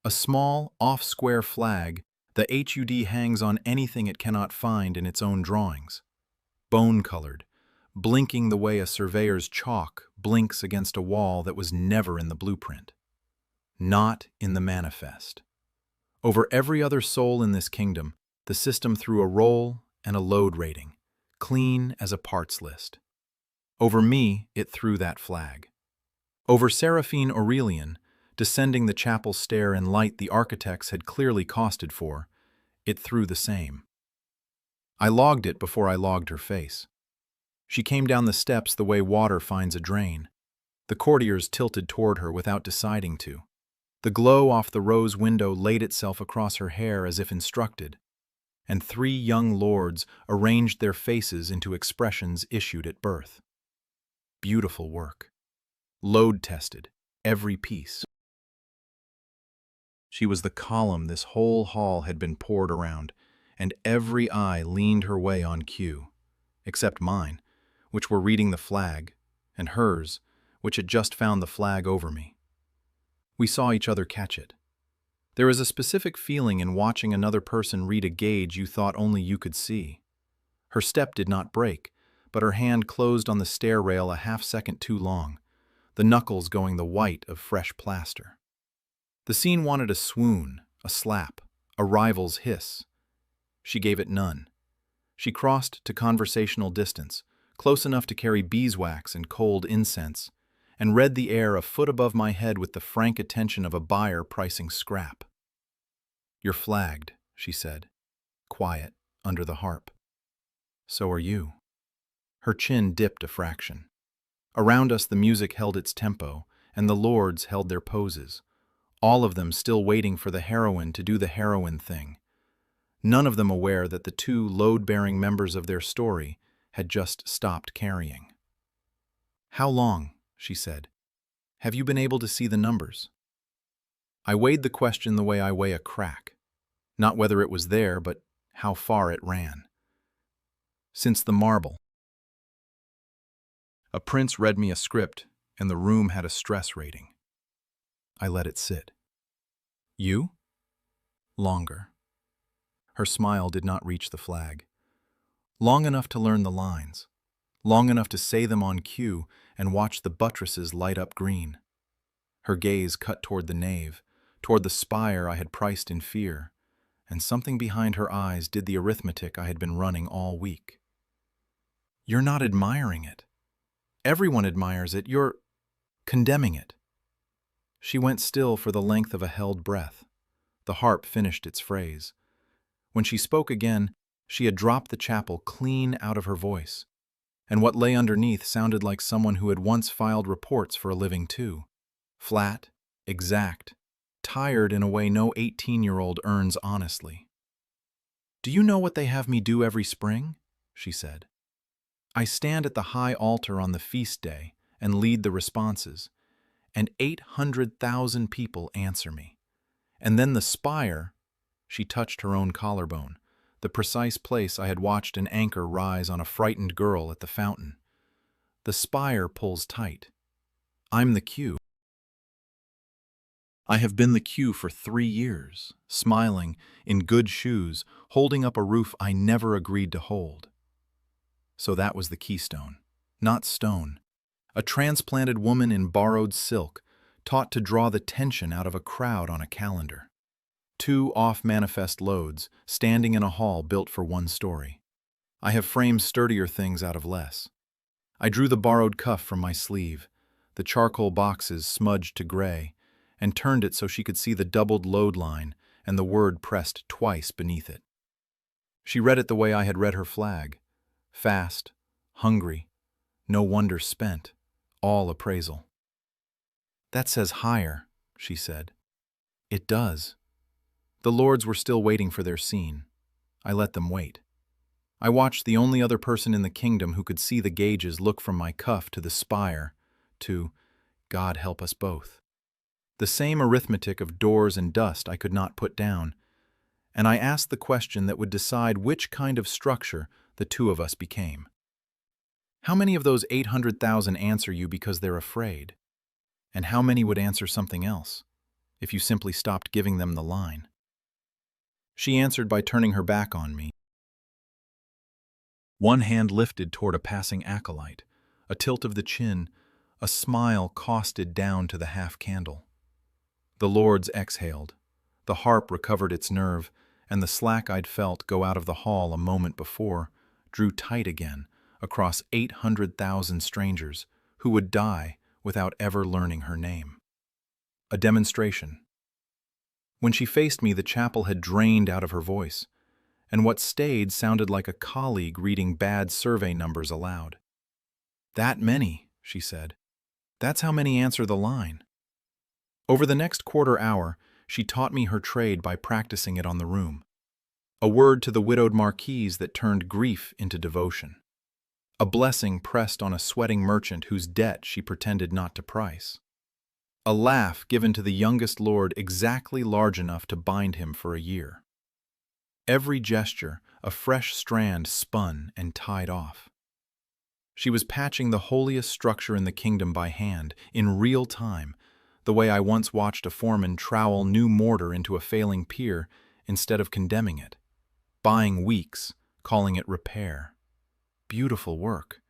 A small, off-square flag, the HUD hangs on anything it cannot find in its own drawings. Bone-colored, blinking the way a surveyor's chalk blinks against a wall that was never in the blueprint. Not in the manifest. Over every other soul in this kingdom, the system threw a roll and a load rating, clean as a parts list. Over me, it threw that flag. Over Seraphine Aurelian, descending the chapel stair in light the architects had clearly costed for, it threw the same. I logged it before I logged her face. She came down the steps the way water finds a drain. The courtiers tilted toward her without deciding to. The glow off the rose window laid itself across her hair as if instructed, and 3 young lords arranged their faces into expressions issued at birth. Beautiful work. Load-tested, every piece. She was the column this whole hall had been poured around, and every eye leaned her way on cue, except mine, which were reading the flag, and hers, which had just found the flag over me. We saw each other catch it. There is a specific feeling in watching another person read a gauge you thought only you could see. Her step did not break, but her hand closed on the stair rail a half-second too long, the knuckles going the white of fresh plaster. The scene wanted a swoon, a slap, a rival's hiss. She gave it none. She crossed to conversational distance, close enough to carry beeswax and cold incense, and read the air a foot above my head with the frank attention of a buyer pricing scrap. "You're flagged," she said, quiet, under the harp. "So are you." Her chin dipped a fraction. Around us the music held its tempo, and the lords held their poses, all of them still waiting for the heroine to do the heroine thing, none of them aware that the 2 load-bearing members of their story had just stopped carrying. "How long?" she said. "Have you been able to see the numbers?" I weighed the question the way I weigh a crack, not whether it was there, but how far it ran. "Since the marble." A prince read me a script, and the room had a stress rating. I let it sit. "You?" "Longer." Her smile did not reach the flag. Long enough to learn the lines. Long enough to say them on cue and watch the buttresses light up green. Her gaze cut toward the nave, toward the spire I had priced in fear, and something behind her eyes did the arithmetic I had been running all week. "You're not admiring it. Everyone admires it. You're condemning it." She went still for the length of a held breath. The harp finished its phrase. When she spoke again, she had dropped the chapel clean out of her voice, and what lay underneath sounded like someone who had once filed reports for a living too. Flat, exact, tired in a way no 18-year-old earns honestly. "Do you know what they have me do every spring?" she said. "I stand at the high altar on the feast day and lead the responses, and 800,000 people answer me. And then the spire, She touched her own collarbone, the precise place I had watched an anchor rise on a frightened girl at the fountain. The spire pulls tight. I'm the cue. I have been the cue for 3 years, smiling, in good shoes, holding up a roof I never agreed to hold. So that was the keystone, not stone. A transplanted woman in borrowed silk, taught to draw the tension out of a crowd on a calendar. 2 off-manifest loads, standing in a hall built for 1 story. I have framed sturdier things out of less. I drew the borrowed cuff from my sleeve, the charcoal boxes smudged to gray, and turned it so she could see the doubled load line and the word pressed twice beneath it. She read it the way I had read her flag. Fast, hungry, no wonder spent, all appraisal. That says higher, she said. It does. The lords were still waiting for their scene. I let them wait. I watched the only other person in the kingdom who could see the gauges look from my cuff to the spire, to God help us both. The same arithmetic of doors and dust I could not put down, and I asked the question that would decide which kind of structure the 2 of us became. How many of those 800,000 answer you because they're afraid? And how many would answer something else, if you simply stopped giving them the line? She answered by turning her back on me. One hand lifted toward a passing acolyte, a tilt of the chin, a smile costed down to the half-candle. The lords exhaled. The harp recovered its nerve, and the slack I'd felt go out of the hall a moment before drew tight again across 800,000 strangers who would die without ever learning her name. A demonstration. When she faced me, the chapel had drained out of her voice, and what stayed sounded like a colleague reading bad survey numbers aloud. That many, she said. That's how many answer the line. Over the next quarter hour, she taught me her trade by practicing it on the room. A word to the widowed marquise that turned grief into devotion. A blessing pressed on a sweating merchant whose debt she pretended not to price. A laugh given to the youngest lord exactly large enough to bind him for a year. Every gesture, a fresh strand spun and tied off. She was patching the holiest structure in the kingdom by hand, in real time, the way I once watched a foreman trowel new mortar into a failing pier instead of condemning it. Buying weeks, calling it repair. Beautiful work.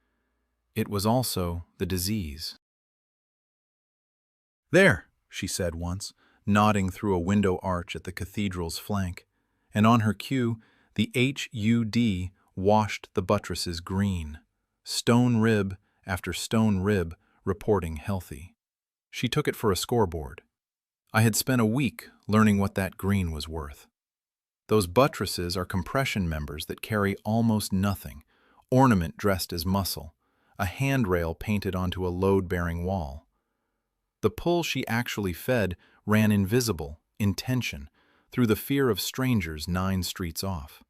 It was also the disease. There, she said once, nodding through a window arch at the cathedral's flank, and on her cue, the HUD washed the buttresses green, stone rib after stone rib reporting healthy. She took it for a scoreboard. I had spent a week learning what that green was worth. Those buttresses are compression members that carry almost nothing, ornament dressed as muscle, a handrail painted onto a load-bearing wall. The pull she actually fed ran invisible, in tension, through the fear of strangers 9 streets off.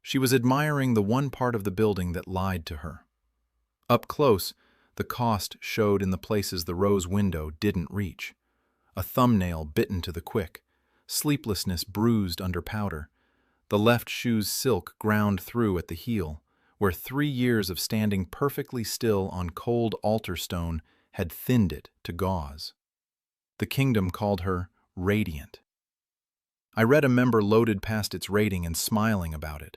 She was admiring the one part of the building that lied to her. Up close, the cost showed in the places the rose window didn't reach. A thumbnail bitten to the quick, sleeplessness bruised under powder, the left shoe's silk ground through at the heel, where 3 years of standing perfectly still on cold altar stone had thinned it to gauze. The kingdom called her radiant. I read a member loaded past its rating and smiling about it.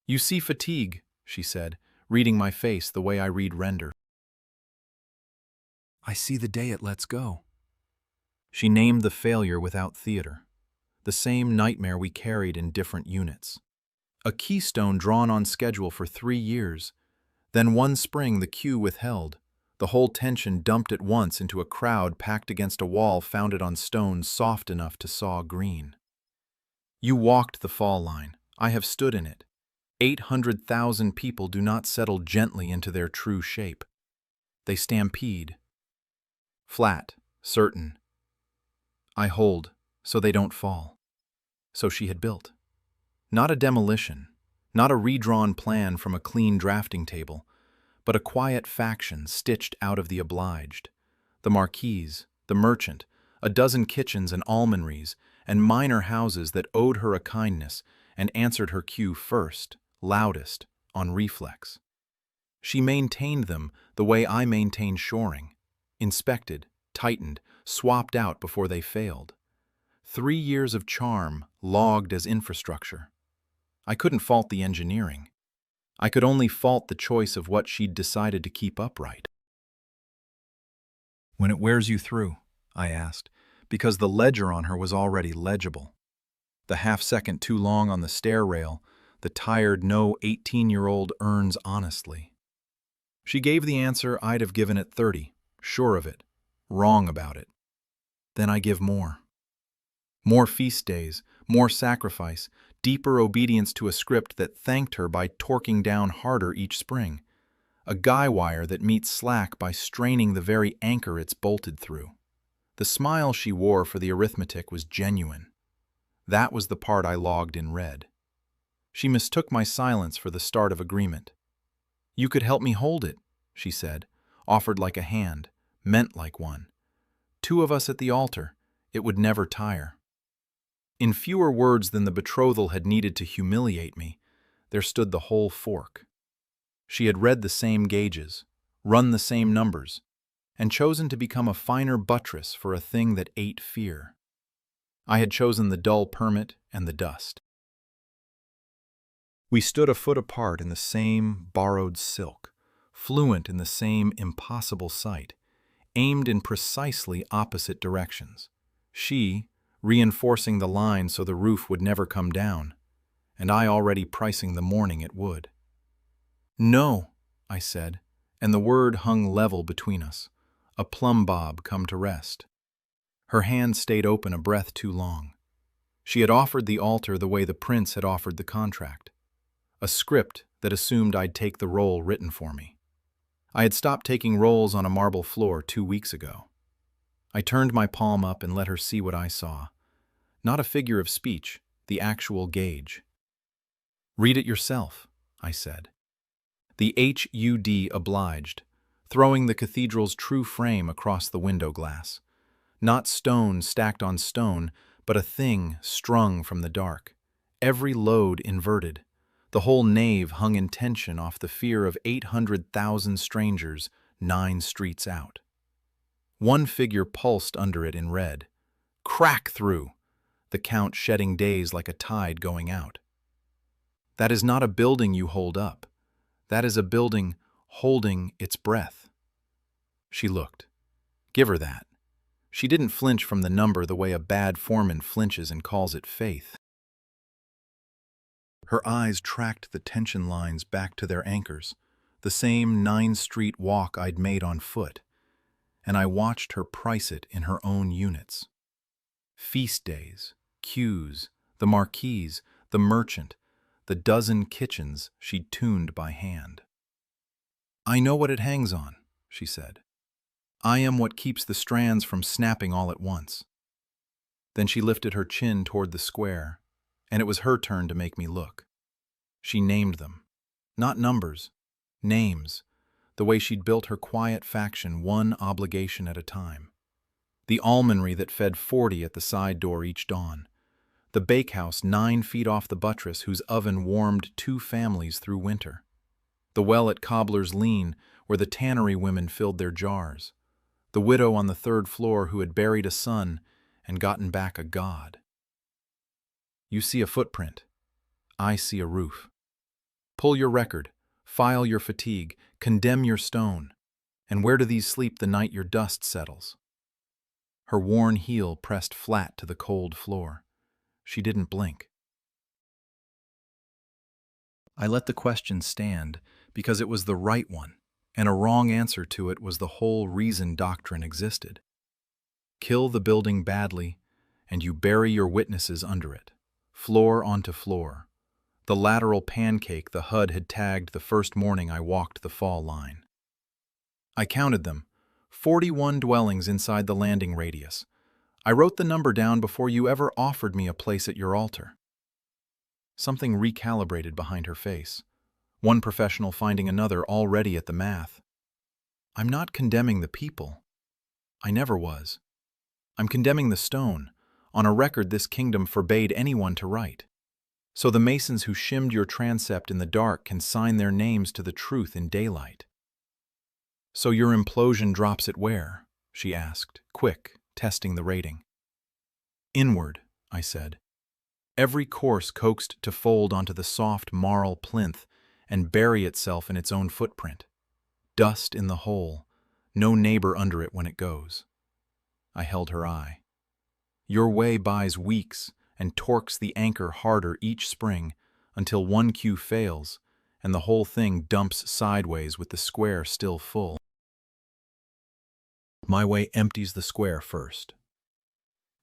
You see fatigue, she said, reading my face the way I read render. I see the day it lets go. She named the failure without theater, the same nightmare we carried in different units. A keystone drawn on schedule for 3 years, then one spring the queue withheld, the whole tension dumped at once into a crowd packed against a wall founded on stones soft enough to saw green. You walked the fall line. I have stood in it. 800,000 people do not settle gently into their true shape. They stampede. Flat, certain. I hold, so they don't fall. So she had built. Not a demolition, not a redrawn plan from a clean drafting table, but a quiet faction stitched out of the obliged. The marquise, the merchant, a dozen kitchens and almonries, and minor houses that owed her a kindness and answered her cue first, loudest, on reflex. She maintained them the way I maintain shoring, inspected, tightened, swapped out before they failed. 3 years of charm logged as infrastructure. I couldn't fault the engineering. I could only fault the choice of what she'd decided to keep upright. "When it wears you through?" I asked, because the ledger on her was already legible. The half-second too long on the stair rail, the tired no 18-year-old earns honestly. She gave the answer I'd have given at 30, sure of it, wrong about it. Then I give more. More feast days, more sacrifice, deeper obedience to a script that thanked her by torquing down harder each spring. A guy wire that meets slack by straining the very anchor it's bolted through. The smile she wore for the arithmetic was genuine. That was the part I logged in red. She mistook my silence for the start of agreement. "You could help me hold it," she said, offered like a hand, meant like one. 2 of us at the altar, it would never tire. In fewer words than the betrothal had needed to humiliate me, there stood the whole fork. She had read the same gauges, run the same numbers, and chosen to become a finer buttress for a thing that ate fear. I had chosen the dull permit and the dust. We stood a foot apart in the same borrowed silk, fluent in the same impossible sight, aimed in precisely opposite directions. She, reinforcing the line so the roof would never come down, and I already pricing the morning it would. "No," I said, and the word hung level between us, a plumb bob come to rest. Her hand stayed open a breath too long. She had offered the altar the way the prince had offered the contract, a script that assumed I'd take the role written for me. I had stopped taking roles on a marble floor 2 weeks ago. I turned my palm up and let her see what I saw. Not a figure of speech, the actual gauge. "Read it yourself," I said. The HUD obliged, throwing the cathedral's true frame across the window glass. Not stone stacked on stone, but a thing strung from the dark. Every load inverted. The whole nave hung in tension off the fear of 800,000 strangers 9 streets out. One figure pulsed under it in red. Crack through! The count shedding days like a tide going out. That is not a building you hold up. That is a building holding its breath. She looked. Give her that. She didn't flinch from the number the way a bad foreman flinches and calls it faith. Her eyes tracked the tension lines back to their anchors, the same 9-street walk I'd made on foot, and I watched her price it in her own units. Feast days, queues, the marquise, the merchant, the dozen kitchens she'd tuned by hand. "I know what it hangs on," she said. "I am what keeps the strands from snapping all at once." Then she lifted her chin toward the square, and it was her turn to make me look. She named them. Not numbers, names, the way she'd built her quiet faction one obligation at a time. The almonry that fed 40 at the side door each dawn. The bakehouse 9 feet off the buttress whose oven warmed 2 families through winter. The well at Cobbler's Lean where the tannery women filled their jars. The widow on the 3rd floor who had buried a son and gotten back a god. You see a footprint. I see a roof. Pull your record, file your fatigue, condemn your stone. And where do these sleep the night your dust settles? Her worn heel pressed flat to the cold floor. She didn't blink. I let the question stand because it was the right one, and a wrong answer to it was the whole reason doctrine existed. Kill the building badly, and you bury your witnesses under it, floor onto floor. The lateral pancake the HUD had tagged the first morning I walked the fall line. I counted them, 41 dwellings inside the landing radius. I wrote the number down before you ever offered me a place at your altar. Something recalibrated behind her face, one professional finding another already at the math. I'm not condemning the people. I never was. I'm condemning the stone, On a record this kingdom forbade anyone to write. So the masons who shimmed your transept in the dark can sign their names to the truth in daylight. So your implosion drops it where? She asked, quick, testing the rating. Inward, I said. Every course coaxed to fold onto the soft marl plinth and bury itself in its own footprint. Dust in the hole, no neighbor under it when it goes. I held her eye. Your way buys weeks and torques the anchor harder each spring until one cue fails and the whole thing dumps sideways with the square still full. My way empties the square first.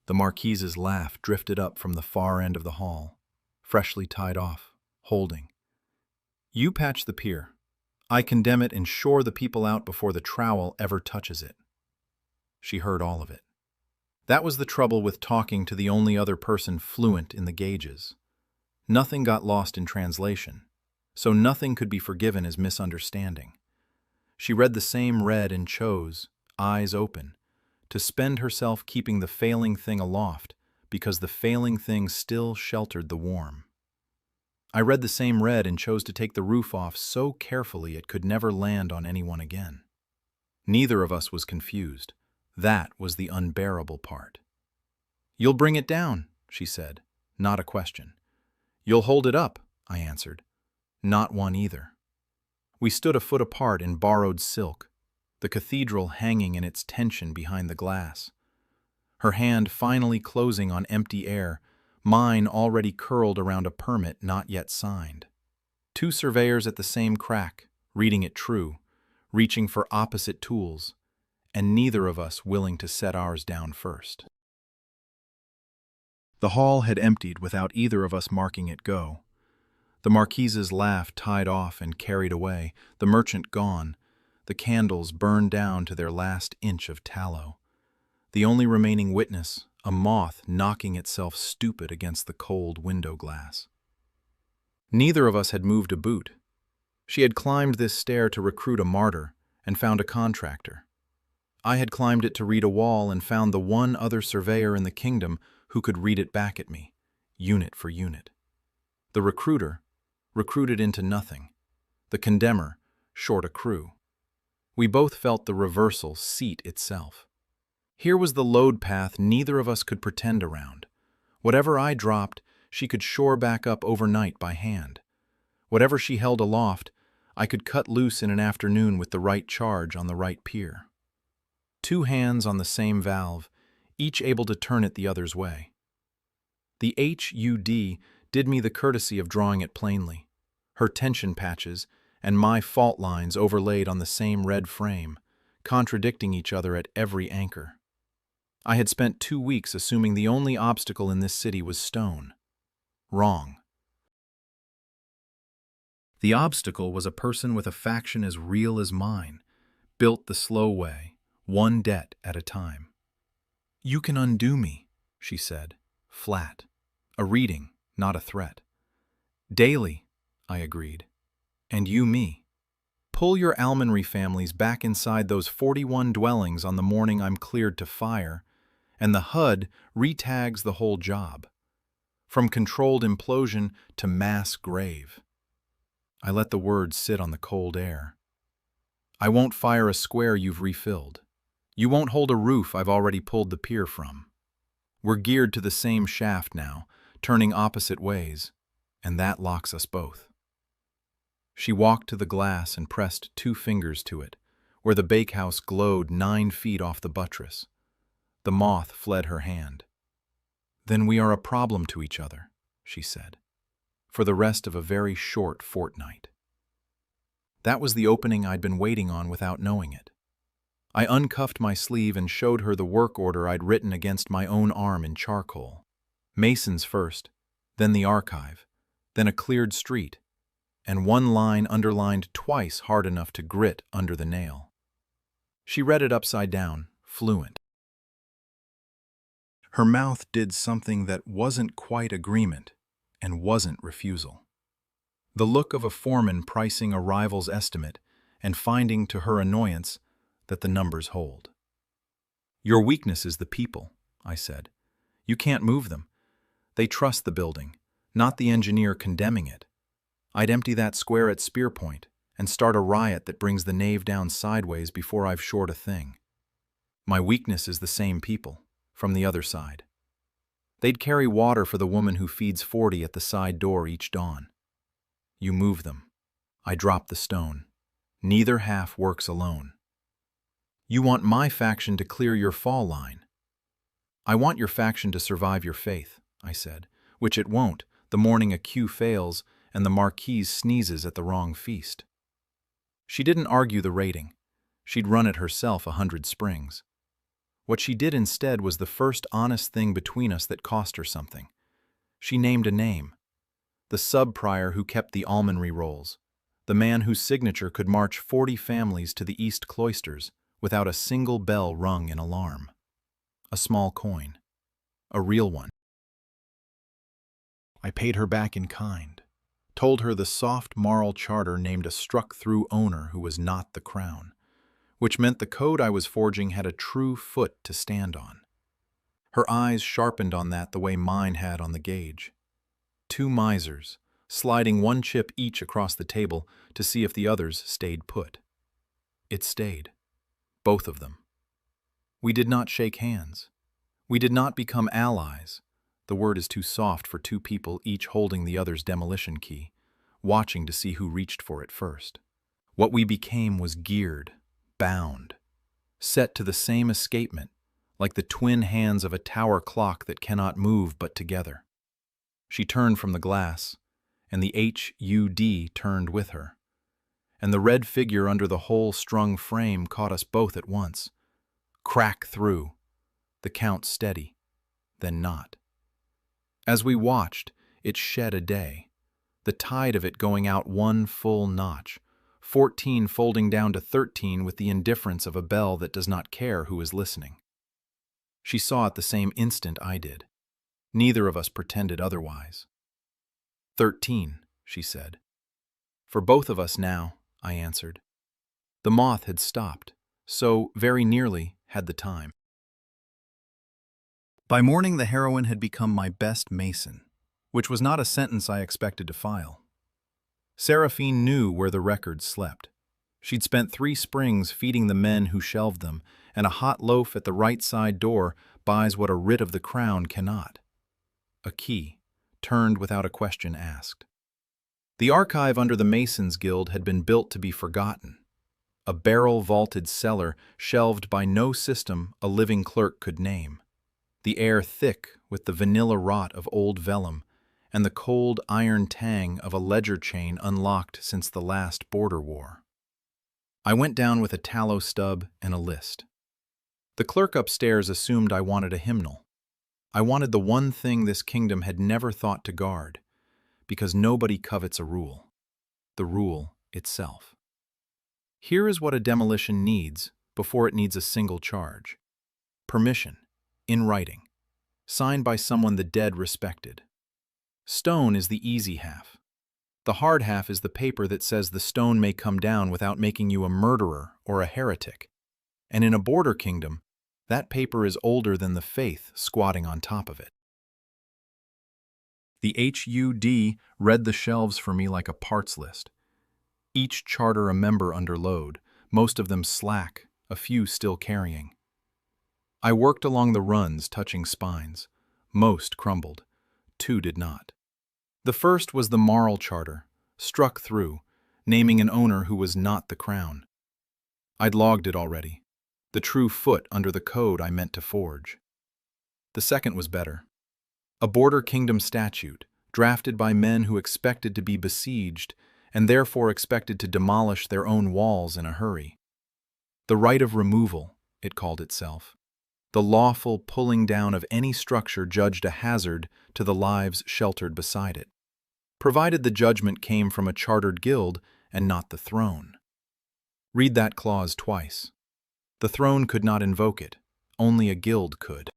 The Marquise's laugh drifted up from the far end of the hall, freshly tied off, holding. You patch the pier. I condemn it and shore the people out before the trowel ever touches it. She heard all of it. That was the trouble with talking to the only other person fluent in the gauges. Nothing got lost in translation, so nothing could be forgiven as misunderstanding. She read the same read and chose, eyes open, to spend herself keeping the failing thing aloft because the failing thing still sheltered the warm. I read the same read and chose to take the roof off so carefully it could never land on anyone again. Neither of us was confused. That was the unbearable part. You'll bring it down, she said, not a question. You'll hold it up, I answered. Not one either. We stood a foot apart in borrowed silk, the cathedral hanging in its tension behind the glass. Her hand finally closing on empty air, mine already curled around a permit not yet signed. Two surveyors at the same crack, reading it true, reaching for opposite tools, and neither of us willing to set ours down first. The hall had emptied without either of us marking it go. The Marquise's laugh tied off and carried away, the merchant gone, the candles burned down to their last inch of tallow. The only remaining witness, a moth knocking itself stupid against the cold window glass. Neither of us had moved a boot. She had climbed this stair to recruit a martyr and found a contractor. I had climbed it to read a wall and found the one other surveyor in the kingdom who could read it back at me, unit for unit. The recruiter, recruited into nothing. The condemner, short a crew. We both felt the reversal seat itself. Here was the load path neither of us could pretend around. Whatever I dropped, she could shore back up overnight by hand. Whatever she held aloft, I could cut loose in an afternoon with the right charge on the right pier. Two hands on the same valve, each able to turn it the other's way. The HUD did me the courtesy of drawing it plainly, her tension patches and my fault lines overlaid on the same red frame, contradicting each other at every anchor. I had spent 2 weeks assuming the only obstacle in this city was stone. Wrong. The obstacle was a person with a faction as real as mine, built the slow way, one debt at a time. You can undo me, she said, flat. A reading, not a threat. Daily, I agreed. And you me. Pull your almonry families back inside those 41 dwellings on the morning I'm cleared to fire, and the HUD retags the whole job. From controlled implosion to mass grave. I let the words sit on the cold air. I won't fire a square you've refilled. You won't hold a roof I've already pulled the pier from. We're geared to the same shaft now, turning opposite ways, and that locks us both. She walked to the glass and pressed 2 fingers to it, where the bakehouse glowed 9 feet off the buttress. The moth fled her hand. Then we are a problem to each other, she said, for the rest of a very short fortnight. That was the opening I'd been waiting on without knowing it. I uncuffed my sleeve and showed her the work order I'd written against my own arm in charcoal. Masons first, then the archive, then a cleared street, and one line underlined twice hard enough to grit under the nail. She read it upside down, fluent. Her mouth did something that wasn't quite agreement and wasn't refusal. The look of a foreman pricing a rival's estimate and finding to her annoyance that the numbers hold. Your weakness is the people, I said. You can't move them. They trust the building, not the engineer condemning it. I'd empty that square at spear point and start a riot that brings the nave down sideways before I've shored a thing. My weakness is the same people, from the other side. They'd carry water for the woman who feeds 40 at the side door each dawn. You move them. I drop the stone. Neither half works alone. You want my faction to clear your fall line. I want your faction to survive your faith, I said, which it won't the morning a cue fails and the marquise sneezes at the wrong feast. She didn't argue the rating. She'd run it herself 100 springs. What she did instead was the first honest thing between us that cost her something. She named a name. The sub-prior who kept the almonry rolls. The man whose signature could march 40 families to the east cloisters without a single bell rung in alarm. A small coin. A real one. I paid her back in kind. Told her the soft moral charter named a struck-through owner who was not the crown, which meant the code I was forging had a true foot to stand on. Her eyes sharpened on that the way mine had on the gauge. 2 misers, sliding 1 chip each across the table to see if the others stayed put. It stayed. Both of them. We did not shake hands. We did not become allies. The word is too soft for 2 people each holding the other's demolition key, watching to see who reached for it first. What we became was geared, bound, set to the same escapement, like the twin hands of a tower clock that cannot move but together. She turned from the glass, and the HUD turned with her. And the red figure under the hole-strung frame caught us both at once. Crack through, the count steady, then not. As we watched, it shed a day, the tide of it going out 1 full notch, 14 folding down to 13 with the indifference of a bell that does not care who is listening. She saw it the same instant I did. Neither of us pretended otherwise. 13, she said. For both of us now, I answered. The moth had stopped, so very nearly had the time. By morning, the heroine had become my best mason, which was not a sentence I expected to file. Seraphine knew where the records slept. She'd spent 3 springs feeding the men who shelved them, and a hot loaf at the right side door buys what a writ of the crown cannot. A key, turned without a question asked. The archive under the Masons' Guild had been built to be forgotten. A barrel-vaulted cellar shelved by no system a living clerk could name. The air thick with the vanilla rot of old vellum and the cold iron tang of a ledger chain unlocked since the last border war. I went down with a tallow stub and a list. The clerk upstairs assumed I wanted a hymnal. I wanted the one thing this kingdom had never thought to guard, because nobody covets a rule, the rule itself. Here is what a demolition needs before it needs a single charge. Permission, in writing, signed by someone the dead respected. Stone is the easy half. The hard half is the paper that says the stone may come down without making you a murderer or a heretic. And in a border kingdom, that paper is older than the faith squatting on top of it. The HUD read the shelves for me like a parts list. Each charter a member under load, most of them slack, a few still carrying. I worked along the runs touching spines. Most crumbled. 2 did not. The first was the moral charter, struck through, naming an owner who was not the crown. I'd logged it already, the true foot under the code I meant to forge. The second was better. A border kingdom statute, drafted by men who expected to be besieged and therefore expected to demolish their own walls in a hurry. The right of removal, it called itself. The lawful pulling down of any structure judged a hazard to the lives sheltered beside it, provided the judgment came from a chartered guild and not the throne. Read that clause twice. The throne could not invoke it, only a guild could.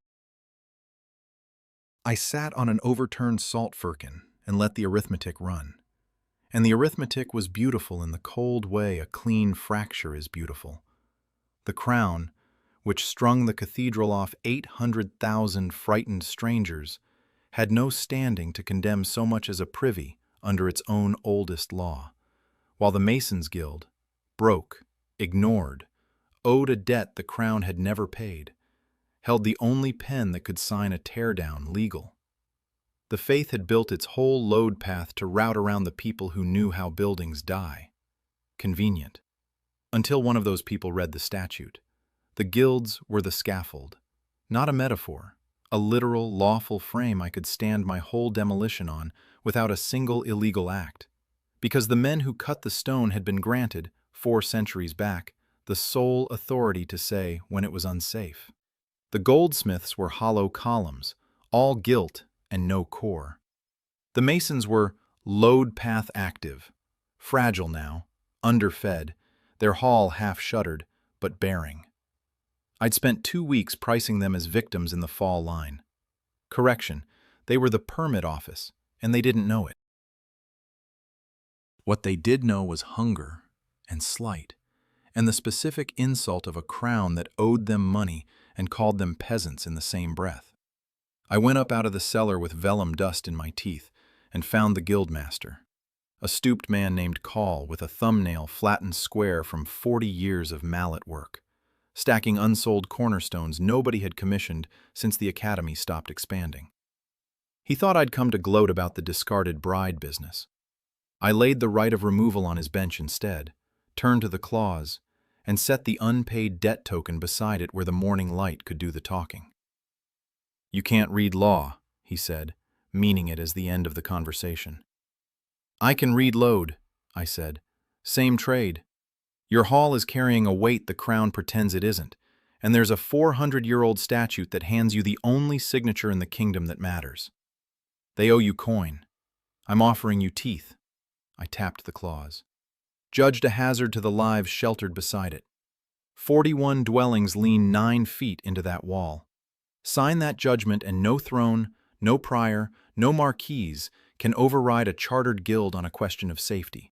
I sat on an overturned salt firkin and let the arithmetic run. And the arithmetic was beautiful in the cold way a clean fracture is beautiful. The crown, which strung the cathedral off 800,000 frightened strangers, had no standing to condemn so much as a privy under its own oldest law, while the Masons' Guild, broke, ignored, owed a debt the crown had never paid, held the only pen that could sign a teardown legal. The faith had built its whole load path to route around the people who knew how buildings die. Convenient. Until one of those people read the statute. The guilds were the scaffold, not a metaphor, a literal, lawful frame I could stand my whole demolition on without a single illegal act, because the men who cut the stone had been granted, 4 centuries back, the sole authority to say when it was unsafe. The goldsmiths were hollow columns, all gilt and no core. The masons were load path active, fragile now, underfed, their hall half shuttered, but bearing. I'd spent 2 weeks pricing them as victims in the fall line. Correction, they were the permit office, and they didn't know it. What they did know was hunger and slight, and the specific insult of a crown that owed them money and called them peasants in the same breath. I went up out of the cellar with vellum dust in my teeth and found the guildmaster, a stooped man named Call with a thumbnail flattened square from 40 years of mallet work, stacking unsold cornerstones nobody had commissioned since the academy stopped expanding. He thought I'd come to gloat about the discarded bride business. I laid the right of removal on his bench instead, turned to the clause, and set the unpaid debt token beside it where the morning light could do the talking. "You can't read law," he said, meaning it as the end of the conversation. "I can read load," I said. "Same trade. Your hall is carrying a weight the crown pretends it isn't, and there's a 400-year-old statute that hands you the only signature in the kingdom that matters. They owe you coin. I'm offering you teeth." I tapped the clause. "Judged a hazard to the lives sheltered beside it. 41 dwellings lean 9 feet into that wall. Sign that judgment and no throne, no prior, no marquise can override a chartered guild on a question of safety."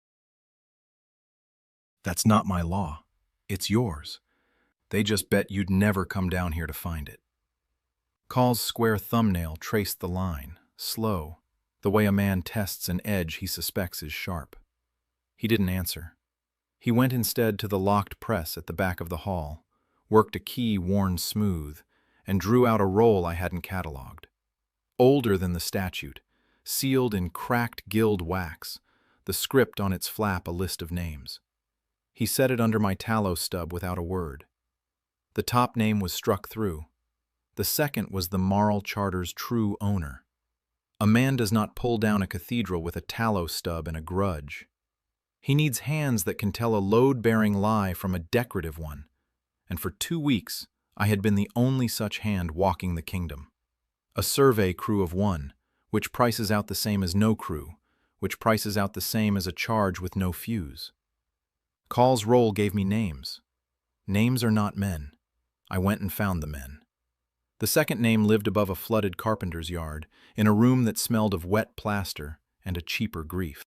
"That's not my law. It's yours. They just bet you'd never come down here to find it." Call's square thumbnail traced the line, slow, the way a man tests an edge he suspects is sharp. He didn't answer. He went instead to the locked press at the back of the hall, worked a key worn smooth, and drew out a roll I hadn't catalogued. Older than the statute, sealed in cracked guild wax, the script on its flap a list of names. He set it under my tallow stub without a word. The top name was struck through. The second was the Marl Charter's true owner. A man does not pull down a cathedral with a tallow stub and a grudge. He needs hands that can tell a load-bearing lie from a decorative one, and for 2 weeks I had been the only such hand walking the kingdom. A survey crew of 1, which prices out the same as no crew, which prices out the same as a charge with no fuse. Call's roll gave me names. Names are not men. I went and found the men. The second name lived above a flooded carpenter's yard, in a room that smelled of wet plaster and a cheaper grief.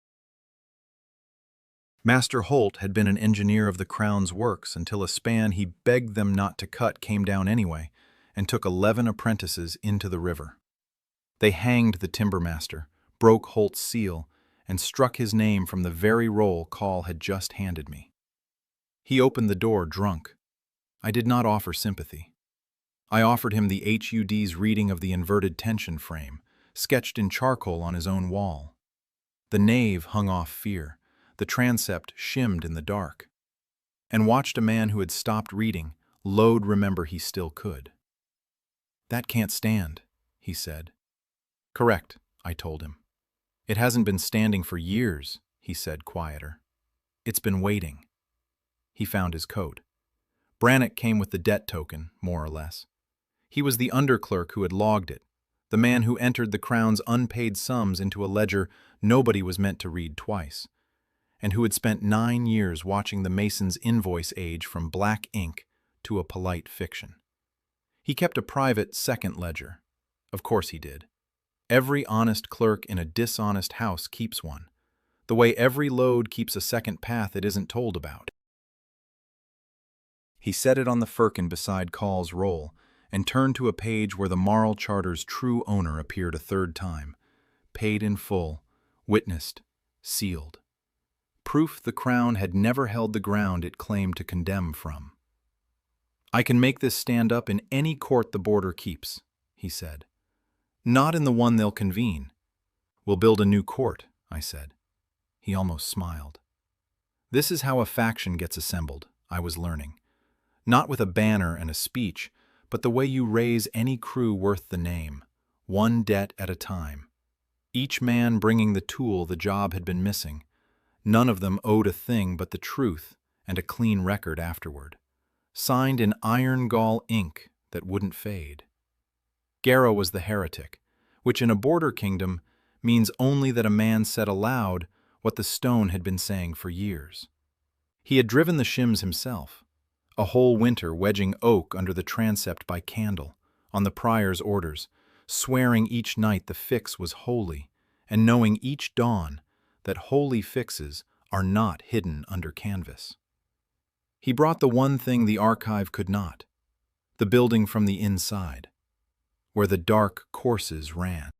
Master Holt had been an engineer of the Crown's works until a span he begged them not to cut came down anyway, and took 11 apprentices into the river. They hanged the timbermaster, broke Holt's seal, and struck his name from the very roll Call had just handed me. He opened the door drunk. I did not offer sympathy. I offered him the HUD's reading of the inverted tension frame, sketched in charcoal on his own wall. The nave hung off fear, the transept shimmed in the dark, and watched a man who had stopped reading load remember he still could. "That can't stand," he said. "Correct," I told him. "It hasn't been standing for years," he said, quieter. "It's been waiting." He found his coat. Brannock came with the debt token, more or less. He was the underclerk who had logged it, the man who entered the Crown's unpaid sums into a ledger nobody was meant to read twice, and who had spent 9 years watching the Masons' invoice age from black ink to a polite fiction. He kept a private second ledger. Of course he did. Every honest clerk in a dishonest house keeps one, the way every load keeps a second path it isn't told about. He set it on the firkin beside Call's roll and turned to a page where the moral charter's true owner appeared a third time. Paid in full, witnessed, sealed. Proof the crown had never held the ground it claimed to condemn from. "I can make this stand up in any court the border keeps," he said. "Not in the one they'll convene." "We'll build a new court," I said. He almost smiled. This is how a faction gets assembled, I was learning. Not with a banner and a speech, but the way you raise any crew worth the name, one debt at a time. Each man bringing the tool the job had been missing. None of them owed a thing but the truth and a clean record afterward. Signed in iron gall ink that wouldn't fade. Gera was the heretic, which in a border kingdom means only that a man said aloud what the stone had been saying for years. He had driven the shims himself, a whole winter wedging oak under the transept by candle, on the prior's orders, swearing each night the fix was holy, and knowing each dawn that holy fixes are not hidden under canvas. He brought the one thing the archive could not, the building from the inside, where the dark courses ran.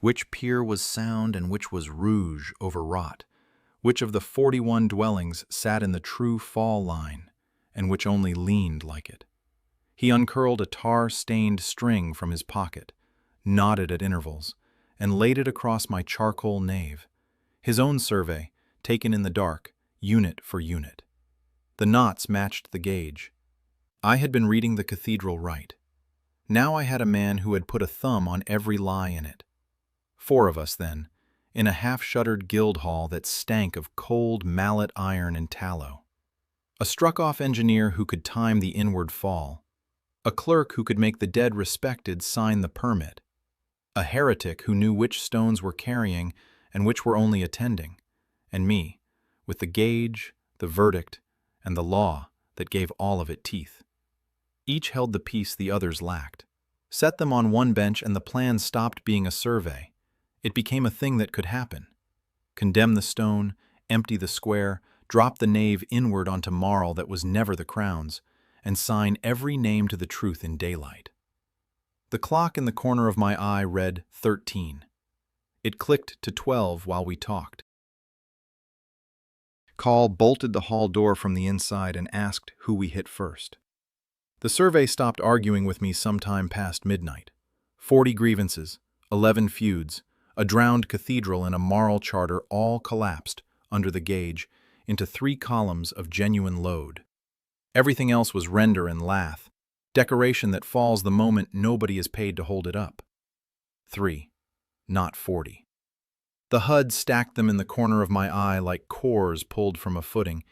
Which pier was sound and which was rouge overwrought, which of the 41 dwellings sat in the true fall line, and which only leaned like it. He uncurled a tar-stained string from his pocket, knotted at intervals, and laid it across my charcoal nave, his own survey, taken in the dark, unit for unit. The knots matched the gauge. I had been reading the cathedral right. Now I had a man who had put a thumb on every lie in it. 4 of us, then, in a half-shuttered guild hall that stank of cold mallet iron and tallow. A struck-off engineer who could time the inward fall. A clerk who could make the dead respected sign the permit. A heretic who knew which stones were carrying and which were only attending. And me, with the gauge, the verdict, and the law that gave all of it teeth. Each held the piece the others lacked. Set them on one bench and the plan stopped being a survey. It became a thing that could happen. Condemn the stone, empty the square, drop the nave inward onto marl that was never the crown's, and sign every name to the truth in daylight. The clock in the corner of my eye read 13. It clicked to 12 while we talked. Call bolted the hall door from the inside and asked who we hit first. The survey stopped arguing with me sometime past midnight. 40 grievances, 11 feuds, a drowned cathedral and a moral charter all collapsed, under the gauge, into 3 columns of genuine load. Everything else was render and lath, decoration that falls the moment nobody is paid to hold it up. 3, not 40. The HUD stacked them in the corner of my eye like cores pulled from a footing,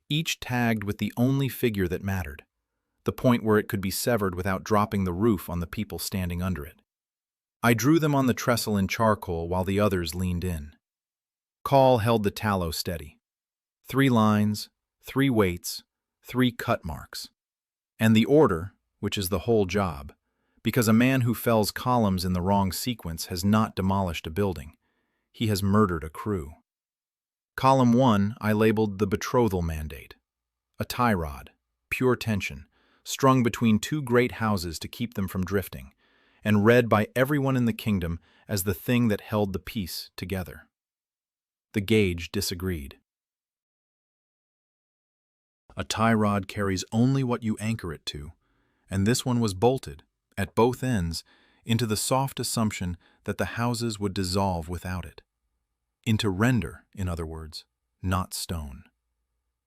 each tagged with the only figure that mattered, the point where it could be severed without dropping the roof on the people standing under it. I drew them on the trestle in charcoal while the others leaned in. Call held the tallow steady. 3 lines, 3 weights, 3 cut marks. And the order, which is the whole job, because a man who fells columns in the wrong sequence has not demolished a building. He has murdered a crew. Column 1 I labeled the betrothal mandate. A tie rod, pure tension, strung between 2 great houses to keep them from drifting, and read by everyone in the kingdom as the thing that held the peace together. The gauge disagreed. A tie rod carries only what you anchor it to, and this one was bolted, at both ends, into the soft assumption that the houses would dissolve without it. Into render, in other words, not stone.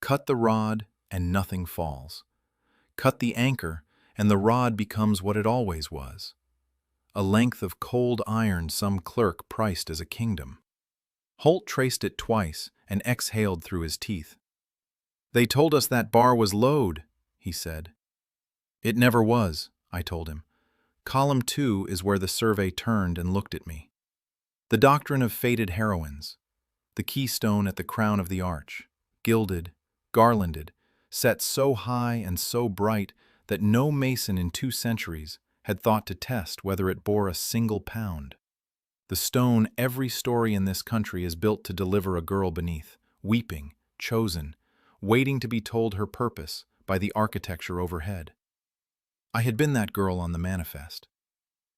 Cut the rod, and nothing falls. Cut the anchor, and the rod becomes what it always was. A length of cold iron some clerk priced as a kingdom. Holt traced it twice and exhaled through his teeth. "They told us that bar was load," he said. "It never was," I told him. Column 2 is where the survey turned and looked at me. The doctrine of fated heroines. The keystone at the crown of the arch. Gilded, garlanded, set so high and so bright that no mason in 2 centuries had thought to test whether it bore a single pound. The stone every story in this country is built to deliver a girl beneath, weeping, chosen, waiting to be told her purpose by the architecture overhead. I had been that girl on the manifest.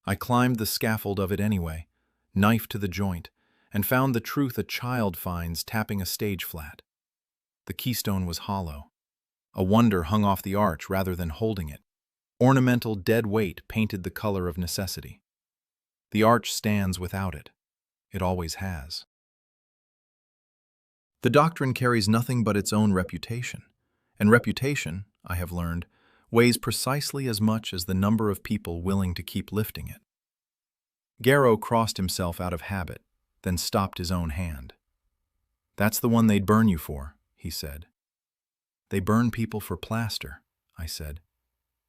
I climbed the scaffold of it anyway, knife to the joint, and found the truth a child finds tapping a stage flat. The keystone was hollow. A wonder hung off the arch rather than holding it. Ornamental dead weight painted the color of necessity. The arch stands without it. It always has. The doctrine carries nothing but its own reputation, and reputation, I have learned, weighs precisely as much as the number of people willing to keep lifting it. Garrow crossed himself out of habit, then stopped his own hand. "That's the one they'd burn you for," he said. "They burn people for plaster," I said.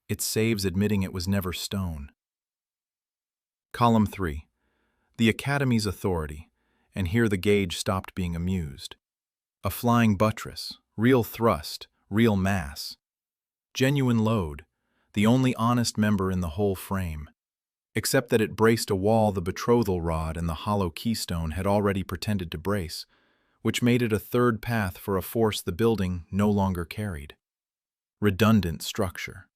"It saves admitting it was never stone." Column 3. The Academy's authority, and here the gauge stopped being amused. A flying buttress, real thrust, real mass. Genuine load, the only honest member in the whole frame, except that it braced a wall the betrothal rod and the hollow keystone had already pretended to brace, which made it a third path for a force the building no longer carried. Redundant structure.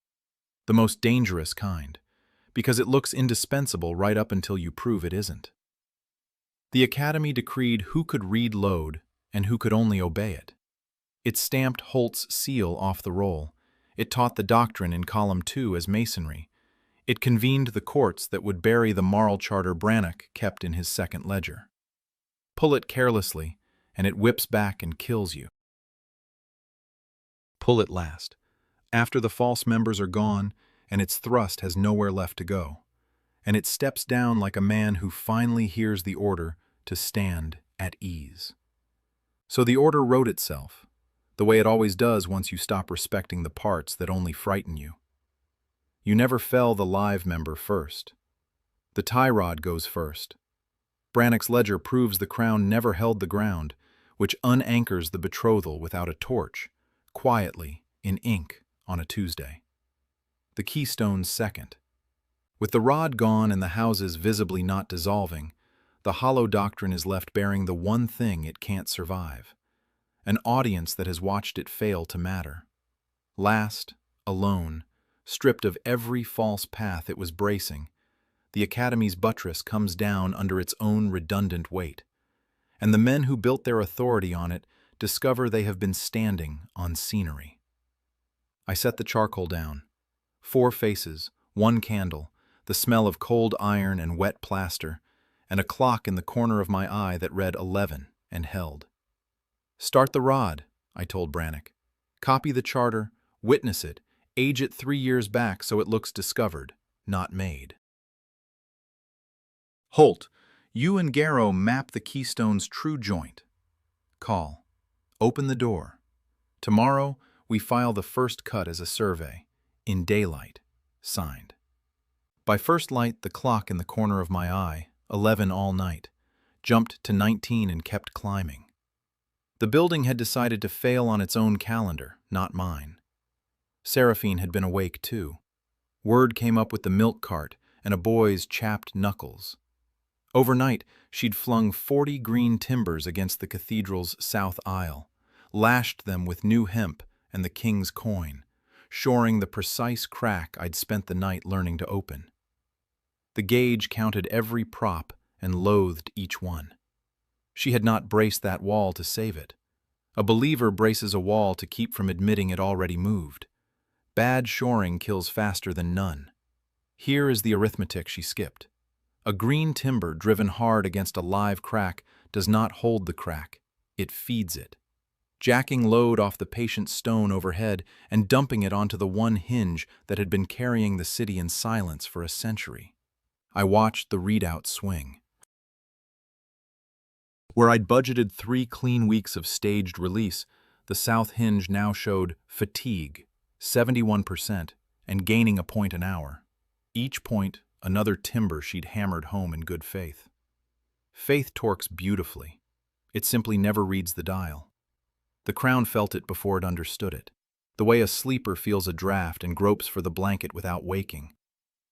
The most dangerous kind, because it looks indispensable right up until you prove it isn't. The Academy decreed who could read load and who could only obey it. It stamped Holt's seal off the roll. It taught the doctrine in column 2 as masonry. It convened the courts that would bury the moral charter Brannock kept in his second ledger. Pull it carelessly, and it whips back and kills you. Pull it last, after the false members are gone, and its thrust has nowhere left to go, and it steps down like a man who finally hears the order to stand at ease. So the order wrote itself, the way it always does once you stop respecting the parts that only frighten you. You never fell the live member first. The tie rod goes first. Brannock's ledger proves the crown never held the ground, which unanchors the betrothal without a torch, quietly, in ink, on a Tuesday. The keystone's second. With the rod gone and the houses visibly not dissolving, the hollow doctrine is left bearing the one thing it can't survive, an audience that has watched it fail to matter. Last, alone, stripped of every false path it was bracing, the Academy's buttress comes down under its own redundant weight, and the men who built their authority on it discover they have been standing on scenery. I set the charcoal down. 4 faces, 1 candle, the smell of cold iron and wet plaster, and a clock in the corner of my eye that read 11 and held. "Start the rod," I told Brannock. "Copy the charter, witness it, age it 3 years back so it looks discovered, not made. Holt, you and Garrow map the keystone's true joint. Call. Open the door. Tomorrow, we file the first cut as a survey, in daylight, signed." By first light, the clock in the corner of my eye, 11 all night, jumped to 19 and kept climbing. The building had decided to fail on its own calendar, not mine. Seraphine had been awake too. Word came up with the milk cart and a boy's chapped knuckles. Overnight, she'd flung 40 green timbers against the cathedral's south aisle, lashed them with new hemp and the king's coin, shoring the precise crack I'd spent the night learning to open. The gauge counted every prop and loathed each one. She had not braced that wall to save it. A believer braces a wall to keep from admitting it already moved. Bad shoring kills faster than none. Here is the arithmetic she skipped. A green timber driven hard against a live crack does not hold the crack, it feeds it. Jacking load off the patient stone overhead and dumping it onto the one hinge that had been carrying the city in silence for a century. I watched the readout swing. Where I'd budgeted 3 clean weeks of staged release, the south hinge now showed fatigue, 71%, and gaining a point an hour. Each point, another timber she'd hammered home in good faith. Faith torques beautifully. It simply never reads the dial. The crown felt it before it understood it, the way a sleeper feels a draft and gropes for the blanket without waking.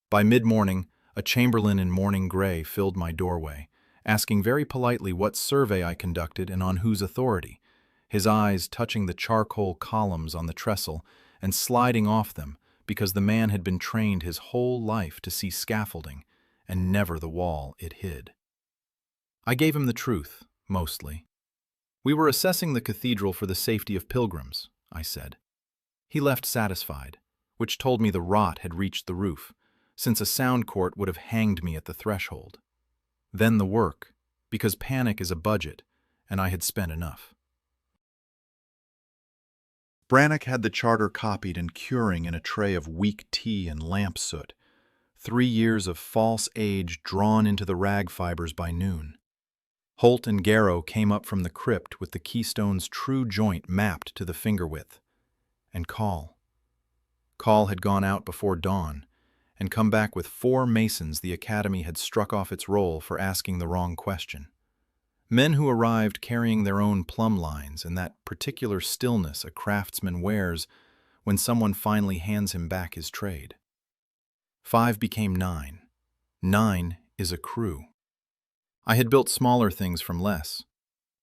By mid-morning, a chamberlain in mourning gray filled my doorway, asking very politely what survey I conducted and on whose authority. his eyes touching the charcoal columns on the trestle and sliding off them because the man had been trained his whole life to see scaffolding and never the wall it hid. I gave him the truth, mostly. We were assessing the cathedral for the safety of pilgrims, I said. He left satisfied, which told me the rot had reached the roof, since a sound court would have hanged me at the threshold. Then the work, because panic is a budget, and I had spent enough. Brannock had the charter copied and curing in a tray of weak tea and lamp soot, 3 years of false age drawn into the rag fibers by noon. Holt and Garrow came up from the crypt with the keystone's true joint mapped to the finger width. And Call had gone out before dawn and come back with 4 masons the Academy had struck off its roll for asking the wrong question. Men who arrived carrying their own plumb lines and that particular stillness a craftsman wears when someone finally hands him back his trade. 5 became 9. 9 is a crew. I had built smaller things from less,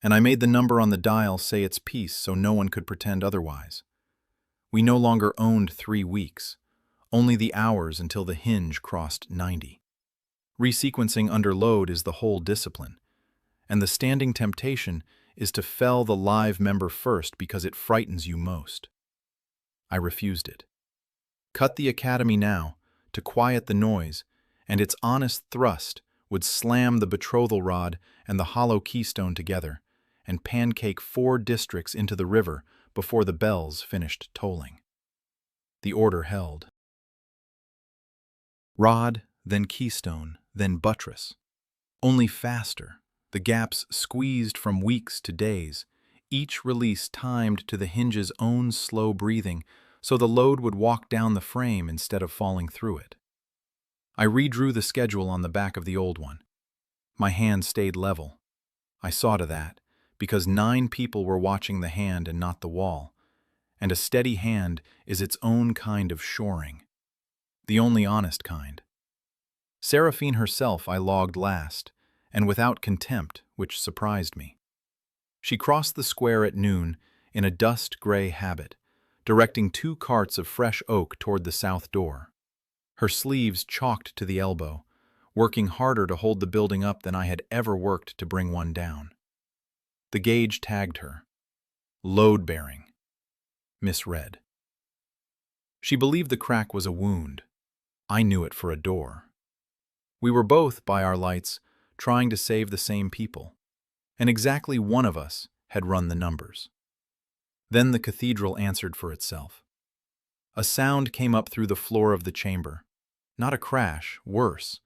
and I made the number on the dial say its piece so no one could pretend otherwise. We no longer owned 3 weeks, only the hours until the hinge crossed 90. Resequencing under load is the whole discipline, and the standing temptation is to fell the live member first because it frightens you most. I refused it. Cut the Academy now, to quiet the noise, and its honest thrust would slam the betrothal rod and the hollow keystone together and pancake 4 districts into the river before the bells finished tolling. The order held. Rod, then keystone, then buttress. Only faster, the gaps squeezed from weeks to days, each release timed to the hinge's own slow breathing so the load would walk down the frame instead of falling through it. I redrew the schedule on the back of the old one. My hand stayed level. I saw to that, because 9 people were watching the hand and not the wall, and a steady hand is its own kind of shoring, the only honest kind. Seraphine herself I logged last, and without contempt, which surprised me. She crossed the square at noon in a dust-gray habit, directing 2 carts of fresh oak toward the south door. Her sleeves chalked to the elbow, working harder to hold the building up than I had ever worked to bring one down. The gauge tagged her. Load-bearing. Misread. She believed the crack was a wound. I knew it for a door. We were both, by our lights, trying to save the same people, and exactly one of us had run the numbers. Then the cathedral answered for itself. A sound came up through the floor of the chamber. Not a crash, worse.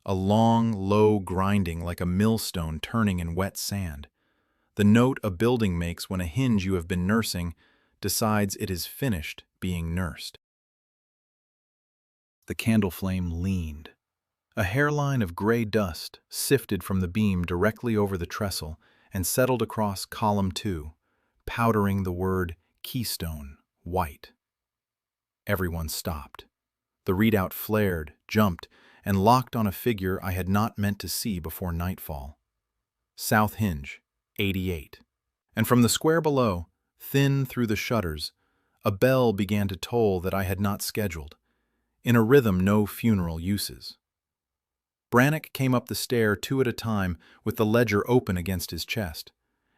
A long, low grinding like a millstone turning in wet sand. The note a building makes when a hinge you have been nursing decides it is finished being nursed. The candle flame leaned. A hairline of gray dust sifted from the beam directly over the trestle and settled across column 2, powdering the word keystone white. Everyone stopped. The readout flared, jumped, and locked on a figure I had not meant to see before nightfall. South Hinge, 88. And from the square below, thin through the shutters, a bell began to toll that I had not scheduled, in a rhythm no funeral uses. Brannock came up the stair 2 at a time with the ledger open against his chest,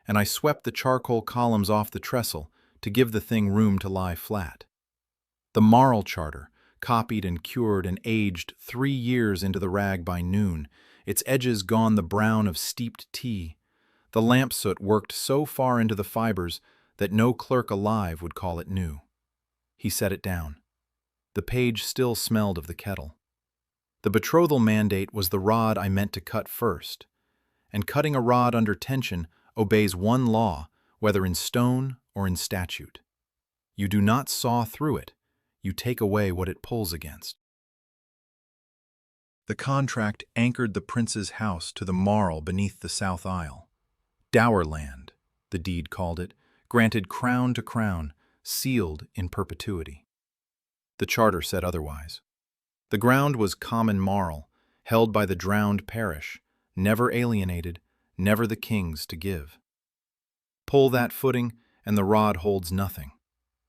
and I swept the charcoal columns off the trestle to give the thing room to lie flat. The Marl Charter, copied and cured and aged 3 years into the rag by noon, its edges gone the brown of steeped tea. The lamp soot worked so far into the fibers that no clerk alive would call it new. He set it down. The page still smelled of the kettle. The betrothal mandate was the rod I meant to cut first, and cutting a rod under tension obeys one law, whether in stone or in statute. You do not saw through it. You take away what it pulls against. The contract anchored the prince's house to the marl beneath the south aisle. Dower land, the deed called it, granted crown to crown, sealed in perpetuity. The charter said otherwise. The ground was common marl, held by the drowned parish, never alienated, never the king's to give. Pull that footing, and the rod holds nothing.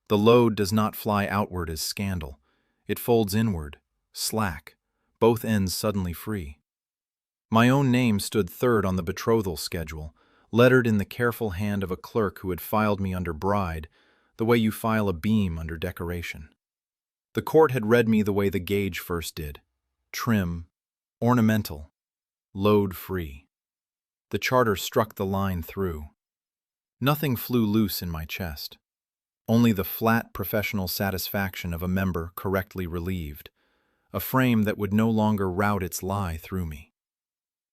The load does not fly outward as scandal. It folds inward, slack, both ends suddenly free. My own name stood third on the betrothal schedule, lettered in the careful hand of a clerk who had filed me under bride, the way you file a beam under decoration. The court had read me the way the gauge first did: trim, ornamental, load-free. The charter struck the line through. Nothing flew loose in my chest, only the flat professional satisfaction of a member correctly relieved, a frame that would no longer rout its lie through me.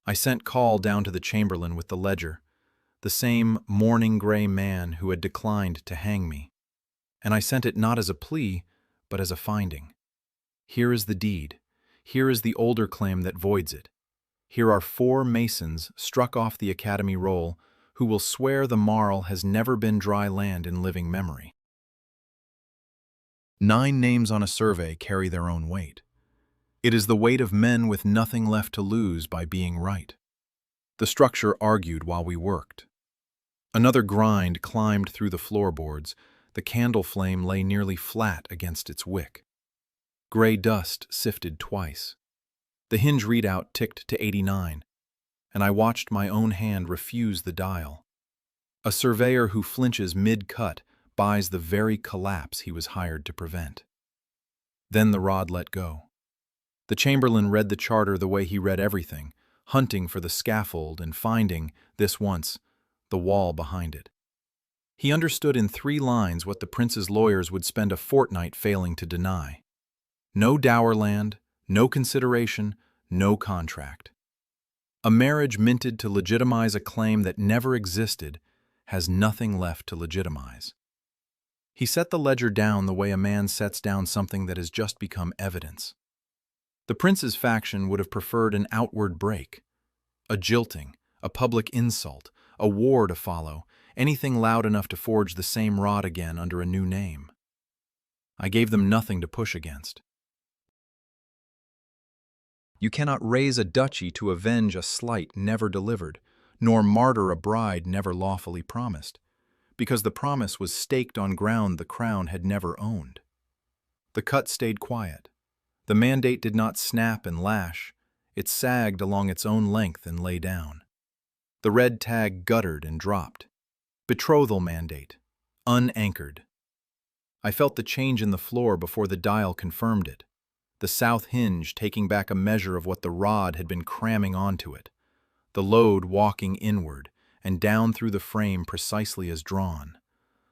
I sent call down to the chamberlain with the ledger, the same mourning gray man who had declined to hang me, and I sent it not as a plea, but as a finding. Here is the deed. Here is the older claim that voids it. Here are 4 masons struck off the academy roll who will swear the marl has never been dry land in living memory. 9 names on a survey carry their own weight. It is the weight of men with nothing left to lose by being right. The structure argued while we worked. Another grind climbed through the floorboards. The candle flame lay nearly flat against its wick. Gray dust sifted twice. The hinge readout ticked to 89, and I watched my own hand refuse the dial. A surveyor who flinches mid-cut buys the very collapse he was hired to prevent. Then the rod let go. The chamberlain read the charter the way he read everything, hunting for the scaffold and finding, this once, the wall behind it. He understood in 3 lines what the prince's lawyers would spend a fortnight failing to deny. No dower land, no consideration, no contract. A marriage minted to legitimize a claim that never existed has nothing left to legitimize. He set the ledger down the way a man sets down something that has just become evidence. The prince's faction would have preferred an outward break, a jilting, a public insult, a war to follow, anything loud enough to forge the same rod again under a new name. I gave them nothing to push against. You cannot raise a duchy to avenge a slight never delivered, nor martyr a bride never lawfully promised, because the promise was staked on ground the crown had never owned. The cut stayed quiet. The mandate did not snap and lash. It sagged along its own length and lay down. The red tag guttered and dropped. Betrothal mandate, unanchored. I felt the change in the floor before the dial confirmed it, the south hinge taking back a measure of what the rod had been cramming onto it, the load walking inward and down through the frame precisely as drawn,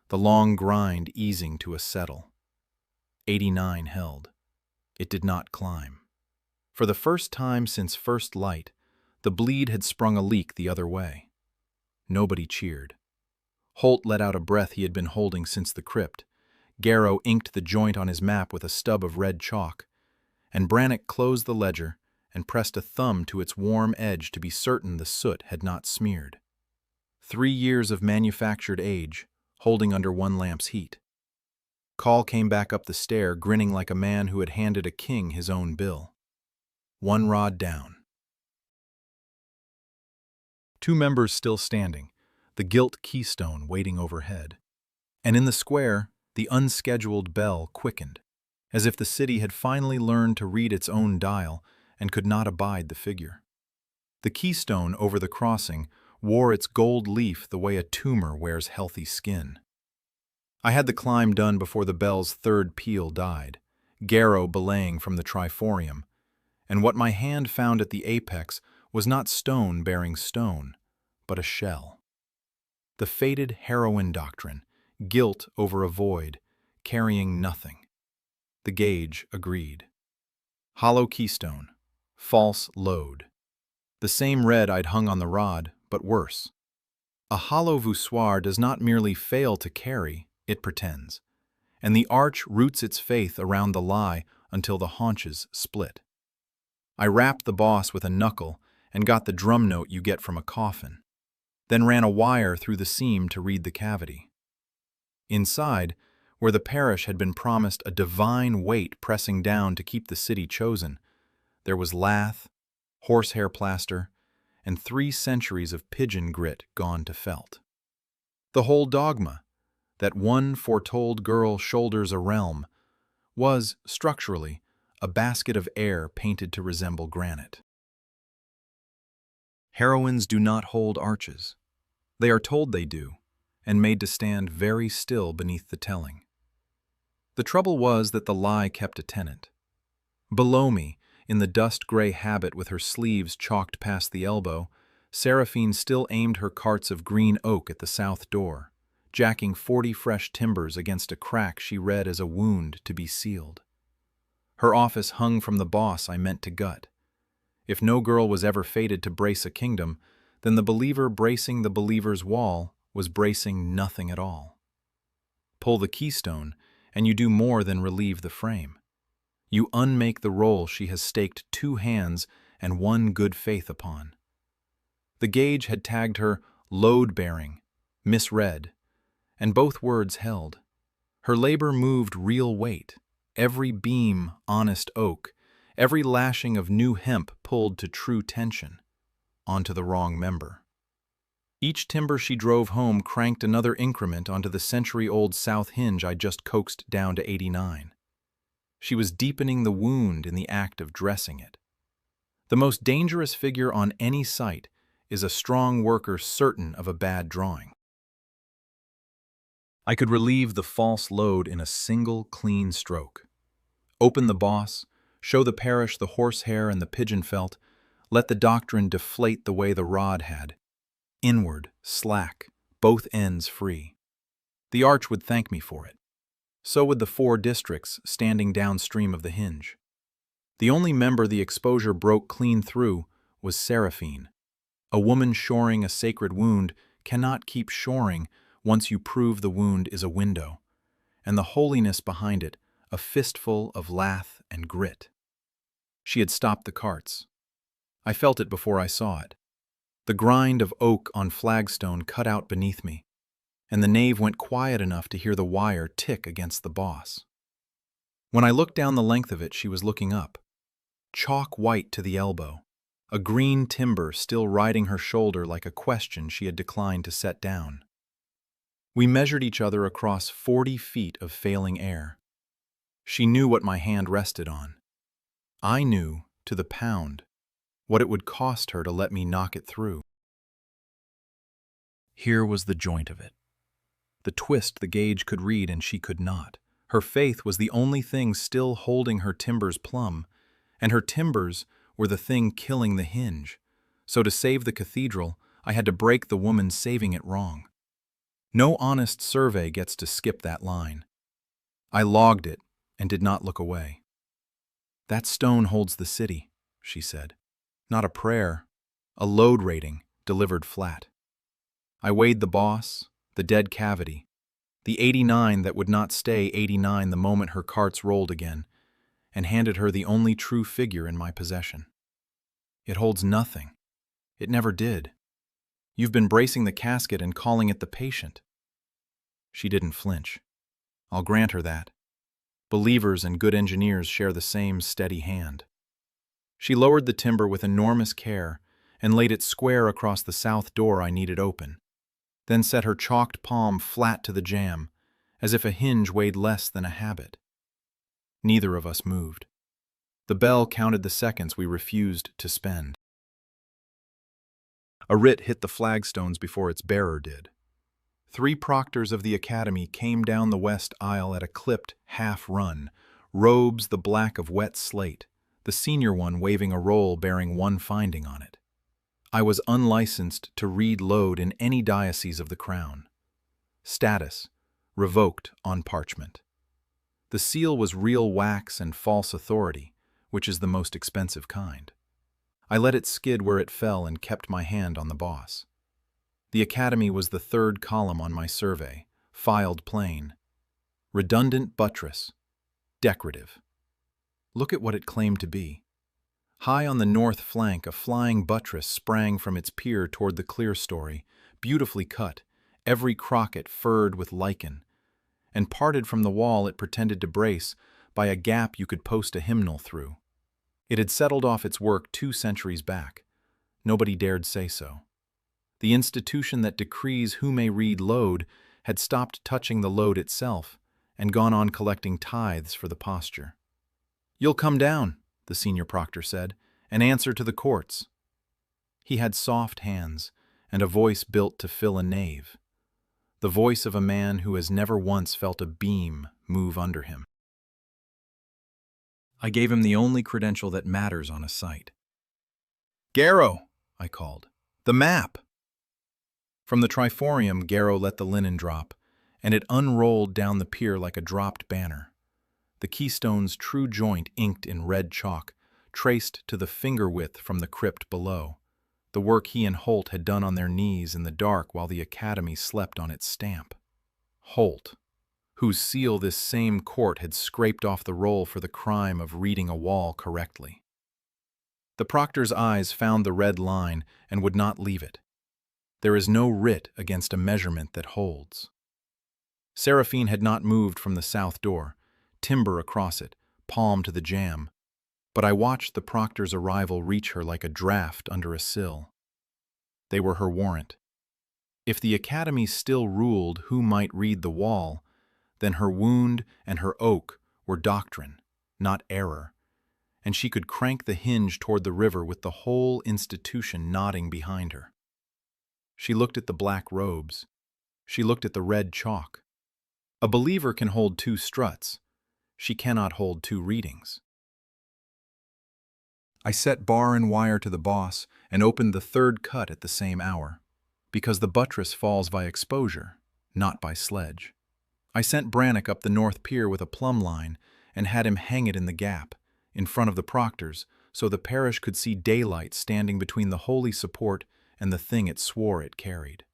the long grind easing to a settle. 89 held. It did not climb. For the first time since first light, the bleed had sprung a leak the other way. Nobody cheered. Holt let out a breath he had been holding since the crypt. Garrow inked the joint on his map with a stub of red chalk, and Brannock closed the ledger and pressed a thumb to its warm edge to be certain the soot had not smeared. 3 years of manufactured age, holding under one lamp's heat. Call came back up the stair, grinning like a man who had handed a king his own bill. 1 rod down. 2 members still standing, the gilt keystone waiting overhead. And in the square, the unscheduled bell quickened, as if the city had finally learned to read its own dial and could not abide the figure. The keystone over the crossing wore its gold leaf the way a tumor wears healthy skin. I had the climb done before the bell's 3rd peal died, Garrow belaying from the triforium, and what my hand found at the apex was not stone bearing stone, but a shell. The faded heroin doctrine, guilt over a void, carrying nothing. The gauge agreed. Hollow keystone, false load. The same red I'd hung on the rod, but worse. A hollow voussoir does not merely fail to carry, it pretends, and the arch roots its faith around the lie until the haunches split. I rapped the boss with a knuckle and got the drum note you get from a coffin, then ran a wire through the seam to read the cavity. Inside, where the parish had been promised a divine weight pressing down to keep the city chosen, there was lath, horsehair plaster, and 3 centuries of pigeon grit gone to felt. The whole dogma, that one foretold girl shoulders a realm, was, structurally, a basket of air painted to resemble granite. Heroines do not hold arches. They are told they do, and made to stand very still beneath the telling. The trouble was that the lie kept a tenant. Below me, in the dust-gray habit with her sleeves chalked past the elbow, Seraphine still aimed her carts of green oak at the south door, jacking 40 fresh timbers against a crack she read as a wound to be sealed. Her office hung from the boss I meant to gut. If no girl was ever fated to brace a kingdom, then the believer bracing the believer's wall was bracing nothing at all. Pull the keystone, and you do more than relieve the frame. You unmake the role she has staked 2 hands and 1 good faith upon. The gauge had tagged her load-bearing, misread, and both words held. Her labor moved real weight, every beam honest oak, every lashing of new hemp pulled to true tension, onto the wrong member. Each timber she drove home cranked another increment onto the century-old south hinge I just coaxed down to 89. She was deepening the wound in the act of dressing it. The most dangerous figure on any site is a strong worker certain of a bad drawing. I could relieve the false load in a single clean stroke. Open the boss, show the parish the horsehair and the pigeon felt, let the doctrine deflate the way the rod had. Inward, slack, both ends free. The arch would thank me for it. So would the 4 districts standing downstream of the hinge. The only member the exposure broke clean through was Seraphine. A woman shoring a sacred wound cannot keep shoring once you prove the wound is a window, and the holiness behind it a fistful of lath and grit. She had stopped the carts. I felt it before I saw it. The grind of oak on flagstone cut out beneath me, and the nave went quiet enough to hear the wire tick against the boss. When I looked down the length of it, she was looking up. Chalk white to the elbow, a green timber still riding her shoulder like a question she had declined to set down. We measured each other across 40 feet of failing air. She knew what my hand rested on. I knew, to the pound, what it would cost her to let me knock it through. Here was the joint of it. The twist the gauge could read and she could not. Her faith was the only thing still holding her timbers plumb, and her timbers were the thing killing the hinge. So to save the cathedral, I had to break the woman saving it wrong. No honest survey gets to skip that line. I logged it and did not look away. That stone holds the city, she said. Not a prayer, a load rating delivered flat. I weighed the boss, the dead cavity, the 89 that would not stay 89 the moment her carts rolled again, and handed her the only true figure in my possession. It holds nothing. It never did. You've been bracing the casket and calling it the patient. She didn't flinch. I'll grant her that. Believers and good engineers share the same steady hand. She lowered the timber with enormous care and laid it square across the south door I needed open, then set her chalked palm flat to the jamb, as if a hinge weighed less than a habit. Neither of us moved. The bell counted the seconds we refused to spend. A writ hit the flagstones before its bearer did. 3 proctors of the academy came down the west aisle at a clipped half-run, robes the black of wet slate, the senior one waving a roll bearing 1 finding on it. I was unlicensed to read load in any diocese of the crown. Status, revoked on parchment. The seal was real wax and false authority, which is the most expensive kind. I let it skid where it fell and kept my hand on the boss. The academy was the 3rd column on my survey, filed plain. Redundant buttress, decorative. Look at what it claimed to be. High on the north flank, a flying buttress sprang from its pier toward the clerestory, beautifully cut, every crocket furred with lichen, and parted from the wall it pretended to brace by a gap you could post a hymnal through. It had settled off its work 2 centuries back. Nobody dared say so. The institution that decrees who may read load had stopped touching the load itself and gone on collecting tithes for the posture. "You'll come down," the senior proctor said, "and answer to the courts." He had soft hands and a voice built to fill a nave, the voice of a man who has never once felt a beam move under him. I gave him the only credential that matters on a site. "Garrow," I called. "The map!" From the triforium, Garrow let the linen drop, and it unrolled down the pier like a dropped banner. The keystone's true joint inked in red chalk, traced to the finger width from the crypt below, the work he and Holt had done on their knees in the dark while the Academy slept on its stamp. Holt, whose seal this same court had scraped off the roll for the crime of reading a wall correctly. The proctor's eyes found the red line and would not leave it. There is no writ against a measurement that holds. Seraphine had not moved from the south door, timber across it, palm to the jamb, but I watched the proctor's arrival reach her like a draft under a sill. They were her warrant. If the Academy still ruled who might read the wall, then her wound and her oak were doctrine, not error, and she could crank the hinge toward the river with the whole institution nodding behind her. She looked at the black robes. She looked at the red chalk. A believer can hold two struts. She cannot hold two readings. I set bar and wire to the boss and opened the third cut at the same hour, because the buttress falls by exposure, not by sledge. I sent Brannock up the north pier with a plumb line and had him hang it in the gap, in front of the proctors, so the parish could see daylight standing between the holy support and the thing it swore it carried.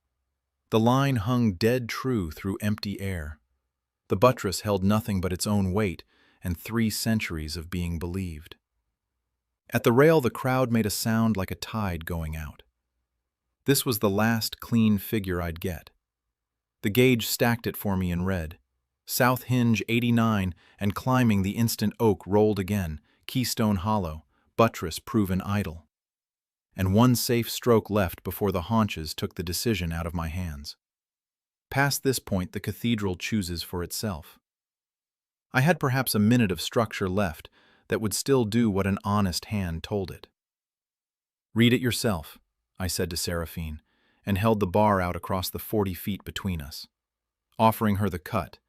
The line hung dead true through empty air. The buttress held nothing but its own weight and 3 centuries of being believed. At the rail, the crowd made a sound like a tide going out. This was the last clean figure I'd get. The gauge stacked it for me in red. South hinge 89, and climbing the instant oak rolled again, keystone hollow, buttress proven idle. And one safe stroke left before the haunches took the decision out of my hands. Past this point, the cathedral chooses for itself. I had perhaps a minute of structure left that would still do what an honest hand told it. "Read it yourself," I said to Seraphine, and held the bar out across the 40 feet between us, offering her the cut,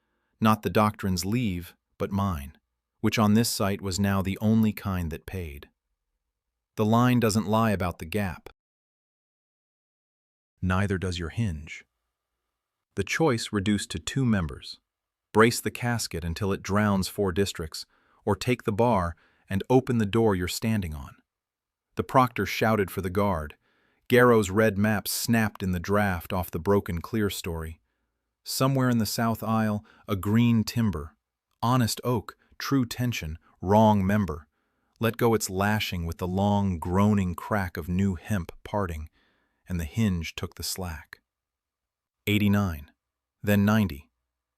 not the doctrine's leave, but mine, which on this site was now the only kind that paid. The line doesn't lie about the gap. Neither does your hinge. The choice reduced to 2 members. Brace the casket until it drowns 4 districts, or take the bar and open the door you're standing on. The proctor shouted for the guard. Garrow's red map snapped in the draft off the broken clear story. Somewhere in the south aisle, a green timber, honest oak, true tension, wrong member, let go its lashing with the long, groaning crack of new hemp parting, and the hinge took the slack. 89, then 90.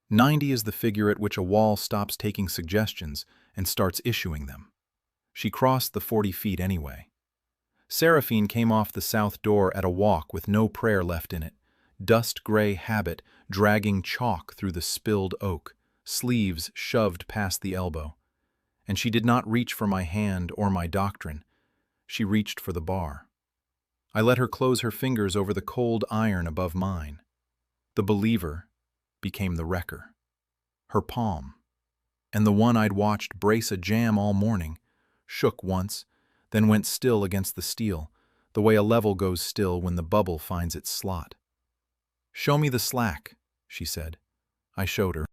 90 is the figure at which a wall stops taking suggestions and starts issuing them. She crossed the 40 feet anyway. Seraphine came off the south door at a walk with no prayer left in it, dust-gray habit dragging chalk through the spilled oak, sleeves shoved past the elbow. And she did not reach for my hand or my doctrine. She reached for the bar. I let her close her fingers over the cold iron above mine. The believer became the wrecker. Her palm, and the one I'd watched brace a jam all morning, shook once, then went still against the steel, the way a level goes still when the bubble finds its slot. "Show me the slack," she said. I showed her.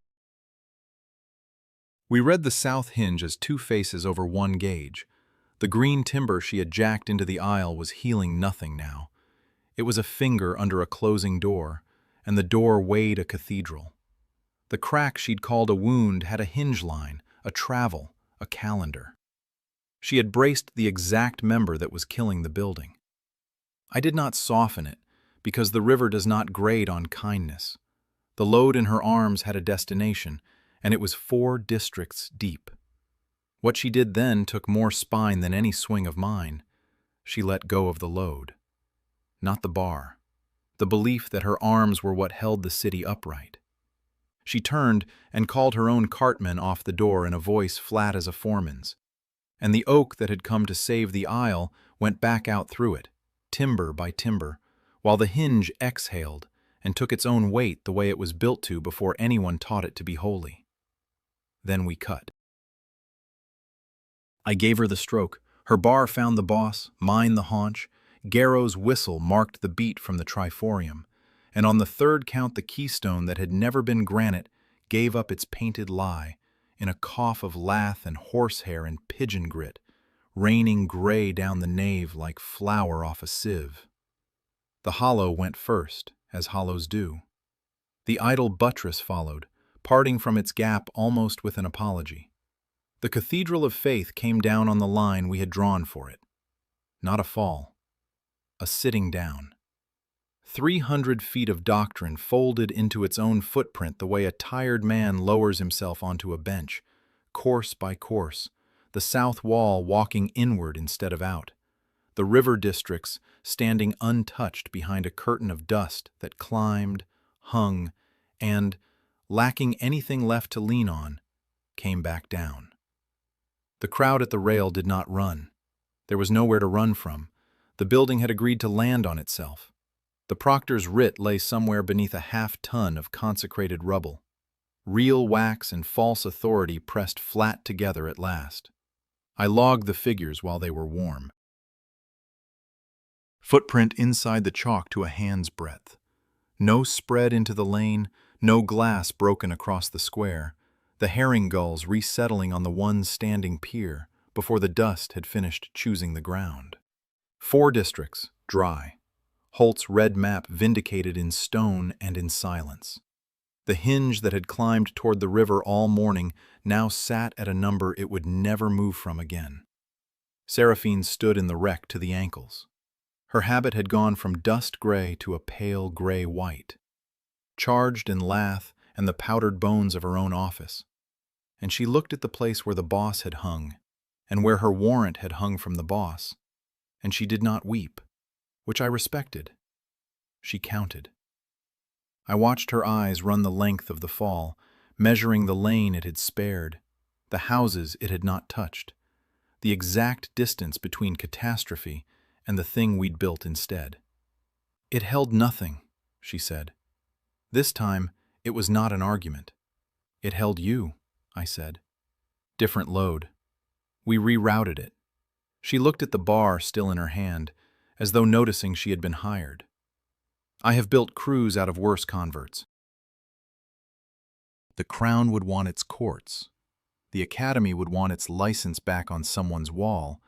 We read the south hinge as 2 faces over 1 gauge. The green timber she had jacked into the aisle was healing nothing now. It was a finger under a closing door, and the door weighed a cathedral. The crack she'd called a wound had a hinge line, a travel, a calendar. She had braced the exact member that was killing the building. I did not soften it, because the river does not grade on kindness. The load in her arms had a destination, and it was 4 districts deep. What she did then took more spine than any swing of mine. She let go of the load. Not the bar. The belief that her arms were what held the city upright. She turned and called her own cartman off the door in a voice flat as a foreman's. And the oak that had come to save the aisle went back out through it, timber by timber, while the hinge exhaled and took its own weight the way it was built to before anyone taught it to be holy. Then we cut. I gave her the stroke. Her bar found the boss, mine the haunch. Garrow's whistle marked the beat from the triforium, and on the third count the keystone that had never been granite gave up its painted lie in a cough of lath and horsehair and pigeon grit, raining gray down the nave like flour off a sieve. The hollow went first, as hollows do. The idle buttress followed, parting from its gap almost with an apology. The Cathedral of Faith came down on the line we had drawn for it. Not a fall, a sitting down. 300 feet of doctrine folded into its own footprint the way a tired man lowers himself onto a bench, course by course, the south wall walking inward instead of out, the river districts standing untouched behind a curtain of dust that climbed, hung, and, lacking anything left to lean on, came back down. The crowd at the rail did not run. There was nowhere to run from. The building had agreed to land on itself. The proctor's writ lay somewhere beneath a half-ton of consecrated rubble. Real wax and false authority pressed flat together at last. I logged the figures while they were warm. Footprint inside the chalk to a hand's breadth. No spread into the lane, no glass broken across the square, the herring gulls resettling on the one standing pier before the dust had finished choosing the ground. 4 districts, dry. Holt's red map vindicated in stone and in silence. The hinge that had climbed toward the river all morning now sat at a number it would never move from again. Seraphine stood in the wreck to the ankles. Her habit had gone from dust gray to a pale gray white, charged in lath and the powdered bones of her own office. And she looked at the place where the boss had hung, and where her warrant had hung from the boss, and she did not weep, which I respected. She counted. I watched her eyes run the length of the fall, measuring the lane it had spared, the houses it had not touched, the exact distance between catastrophe and the thing we'd built instead. It held nothing, she said. This time, it was not an argument. It held you, I said. Different load. We rerouted it. She looked at the bar still in her hand, as though noticing she had been hired. I have built crews out of worse converts. The crown would want its courts. The academy would want its license back on someone's wall,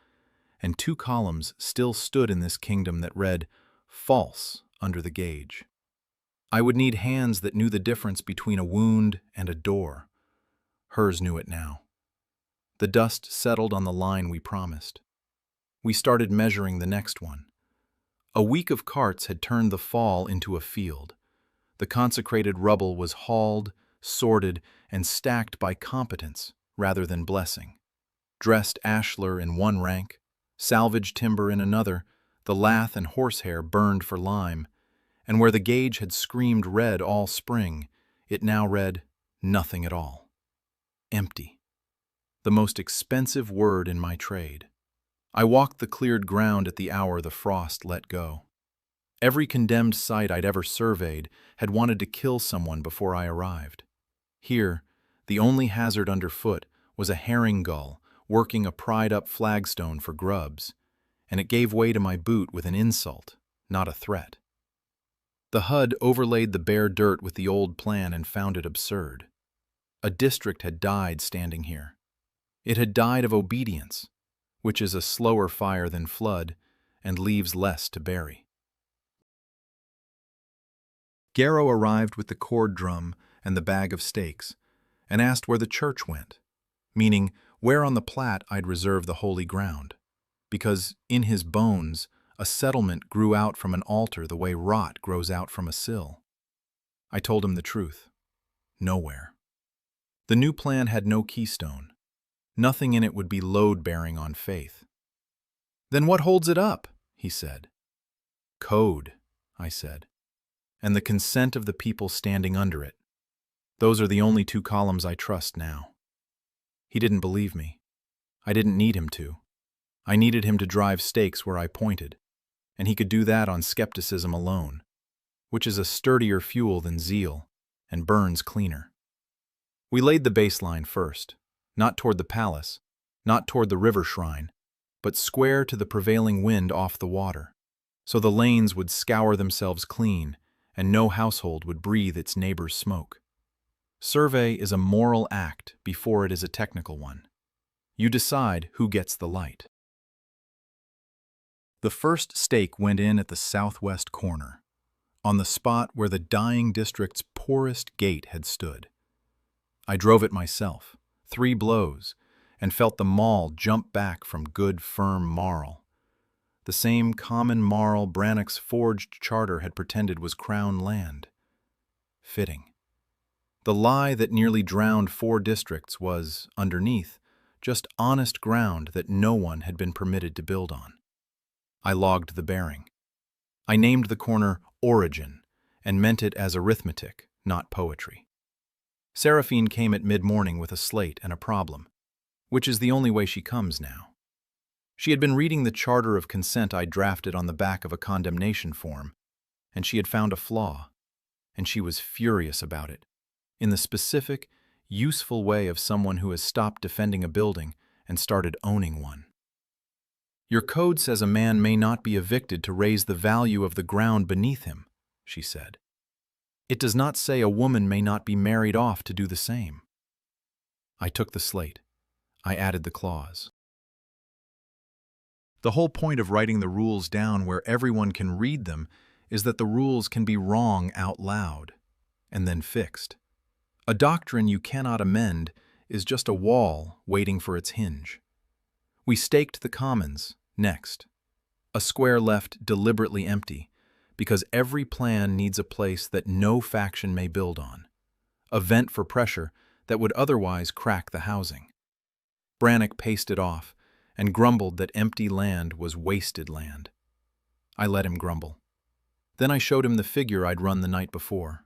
and 2 columns still stood in this kingdom that read, false, under the gauge. I would need hands that knew the difference between a wound and a door. Hers knew it now. The dust settled on the line we promised. We started measuring the next one. A week of carts had turned the fall into a field. The consecrated rubble was hauled, sorted, and stacked by competence rather than blessing. Dressed ashlar in one rank, salvage timber in another, the lath and horsehair burned for lime, and where the gauge had screamed red all spring, it now read nothing at all. Empty. The most expensive word in my trade. I walked the cleared ground at the hour the frost let go. Every condemned site I'd ever surveyed had wanted to kill someone before I arrived. Here, the only hazard underfoot was a herring gull working a pried-up flagstone for grubs, and it gave way to my boot with an insult, not a threat. The HUD overlaid the bare dirt with the old plan and found it absurd. A district had died standing here. It had died of obedience, which is a slower fire than flood and leaves less to bury. Garrow arrived with the cord drum and the bag of stakes, and asked where the church went, meaning where on the plat I'd reserve the holy ground, because in his bones a settlement grew out from an altar the way rot grows out from a sill. I told him the truth. Nowhere. The new plan had no keystone. Nothing in it would be load-bearing on faith. Then what holds it up? He said. Code, I said, and the consent of the people standing under it. Those are the only two columns I trust now. He didn't believe me. I didn't need him to. I needed him to drive stakes where I pointed, and he could do that on skepticism alone, which is a sturdier fuel than zeal and burns cleaner. We laid the baseline first, not toward the palace, not toward the river shrine, but square to the prevailing wind off the water, so the lanes would scour themselves clean and no household would breathe its neighbor's smoke. Survey is a moral act before it is a technical one. You decide who gets the light. The first stake went in at the southwest corner, on the spot where the dying district's poorest gate had stood. I drove it myself, 3 blows, and felt the maul jump back from good, firm marl. The same common marl Brannock's forged charter had pretended was crown land. Fitting. The lie that nearly drowned 4 districts was, underneath, just honest ground that no one had been permitted to build on. I logged the bearing. I named the corner Origin and meant it as arithmetic, not poetry. Seraphine came at mid-morning with a slate and a problem, which is the only way she comes now. She had been reading the charter of consent I drafted on the back of a condemnation form, and she had found a flaw, and she was furious about it, in the specific, useful way of someone who has stopped defending a building and started owning one. Your code says a man may not be evicted to raise the value of the ground beneath him, she said. It does not say a woman may not be married off to do the same. I took the slate. I added the clause. The whole point of writing the rules down where everyone can read them is that the rules can be wrong out loud, and then fixed. A doctrine you cannot amend is just a wall waiting for its hinge. We staked the commons, next. A square left deliberately empty, because every plan needs a place that no faction may build on, a vent for pressure that would otherwise crack the housing. Brannock paced it off and grumbled that empty land was wasted land. I let him grumble. Then I showed him the figure I'd run the night before.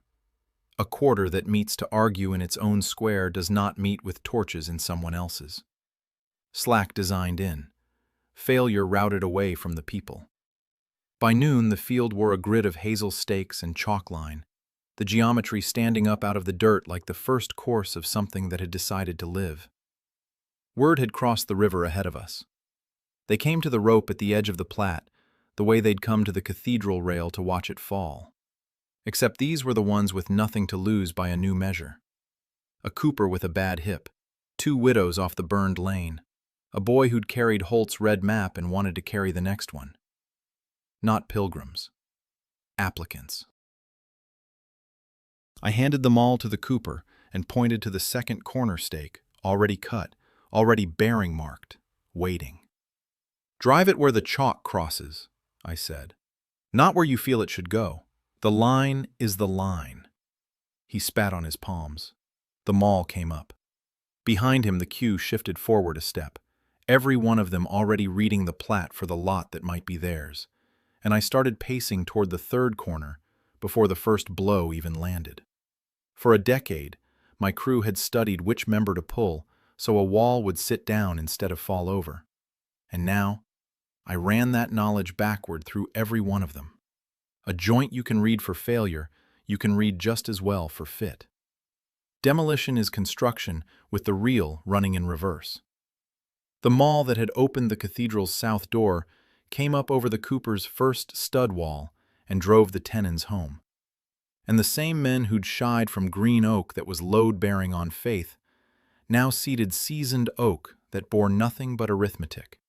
A quarter that meets to argue in its own square does not meet with torches in someone else's. Slack designed in. Failure routed away from the people. By noon, the field wore a grid of hazel stakes and chalk line, the geometry standing up out of the dirt like the first course of something that had decided to live. Word had crossed the river ahead of us. They came to the rope at the edge of the Platte, the way they'd come to the cathedral rail to watch it fall. Except these were the ones with nothing to lose by a new measure. A cooper with a bad hip, 2 widows off the burned lane, a boy who'd carried Holt's red map and wanted to carry the next one. Not pilgrims. Applicants. I handed them all to the cooper and pointed to the second corner stake, already cut, already bearing marked, waiting. Drive it where the chalk crosses, I said. Not where you feel it should go. The line is the line. He spat on his palms. The maul came up. Behind him, the queue shifted forward a step, every one of them already reading the plat for the lot that might be theirs, and I started pacing toward the third corner before the first blow even landed. For a decade, my crew had studied which member to pull so a wall would sit down instead of fall over, and now I ran that knowledge backward through every one of them. A joint you can read for failure, you can read just as well for fit. Demolition is construction with the real running in reverse. The maul that had opened the cathedral's south door came up over the cooper's first stud wall and drove the tenons home. And the same men who'd shied from green oak that was load-bearing on faith now seated seasoned oak that bore nothing but arithmetic.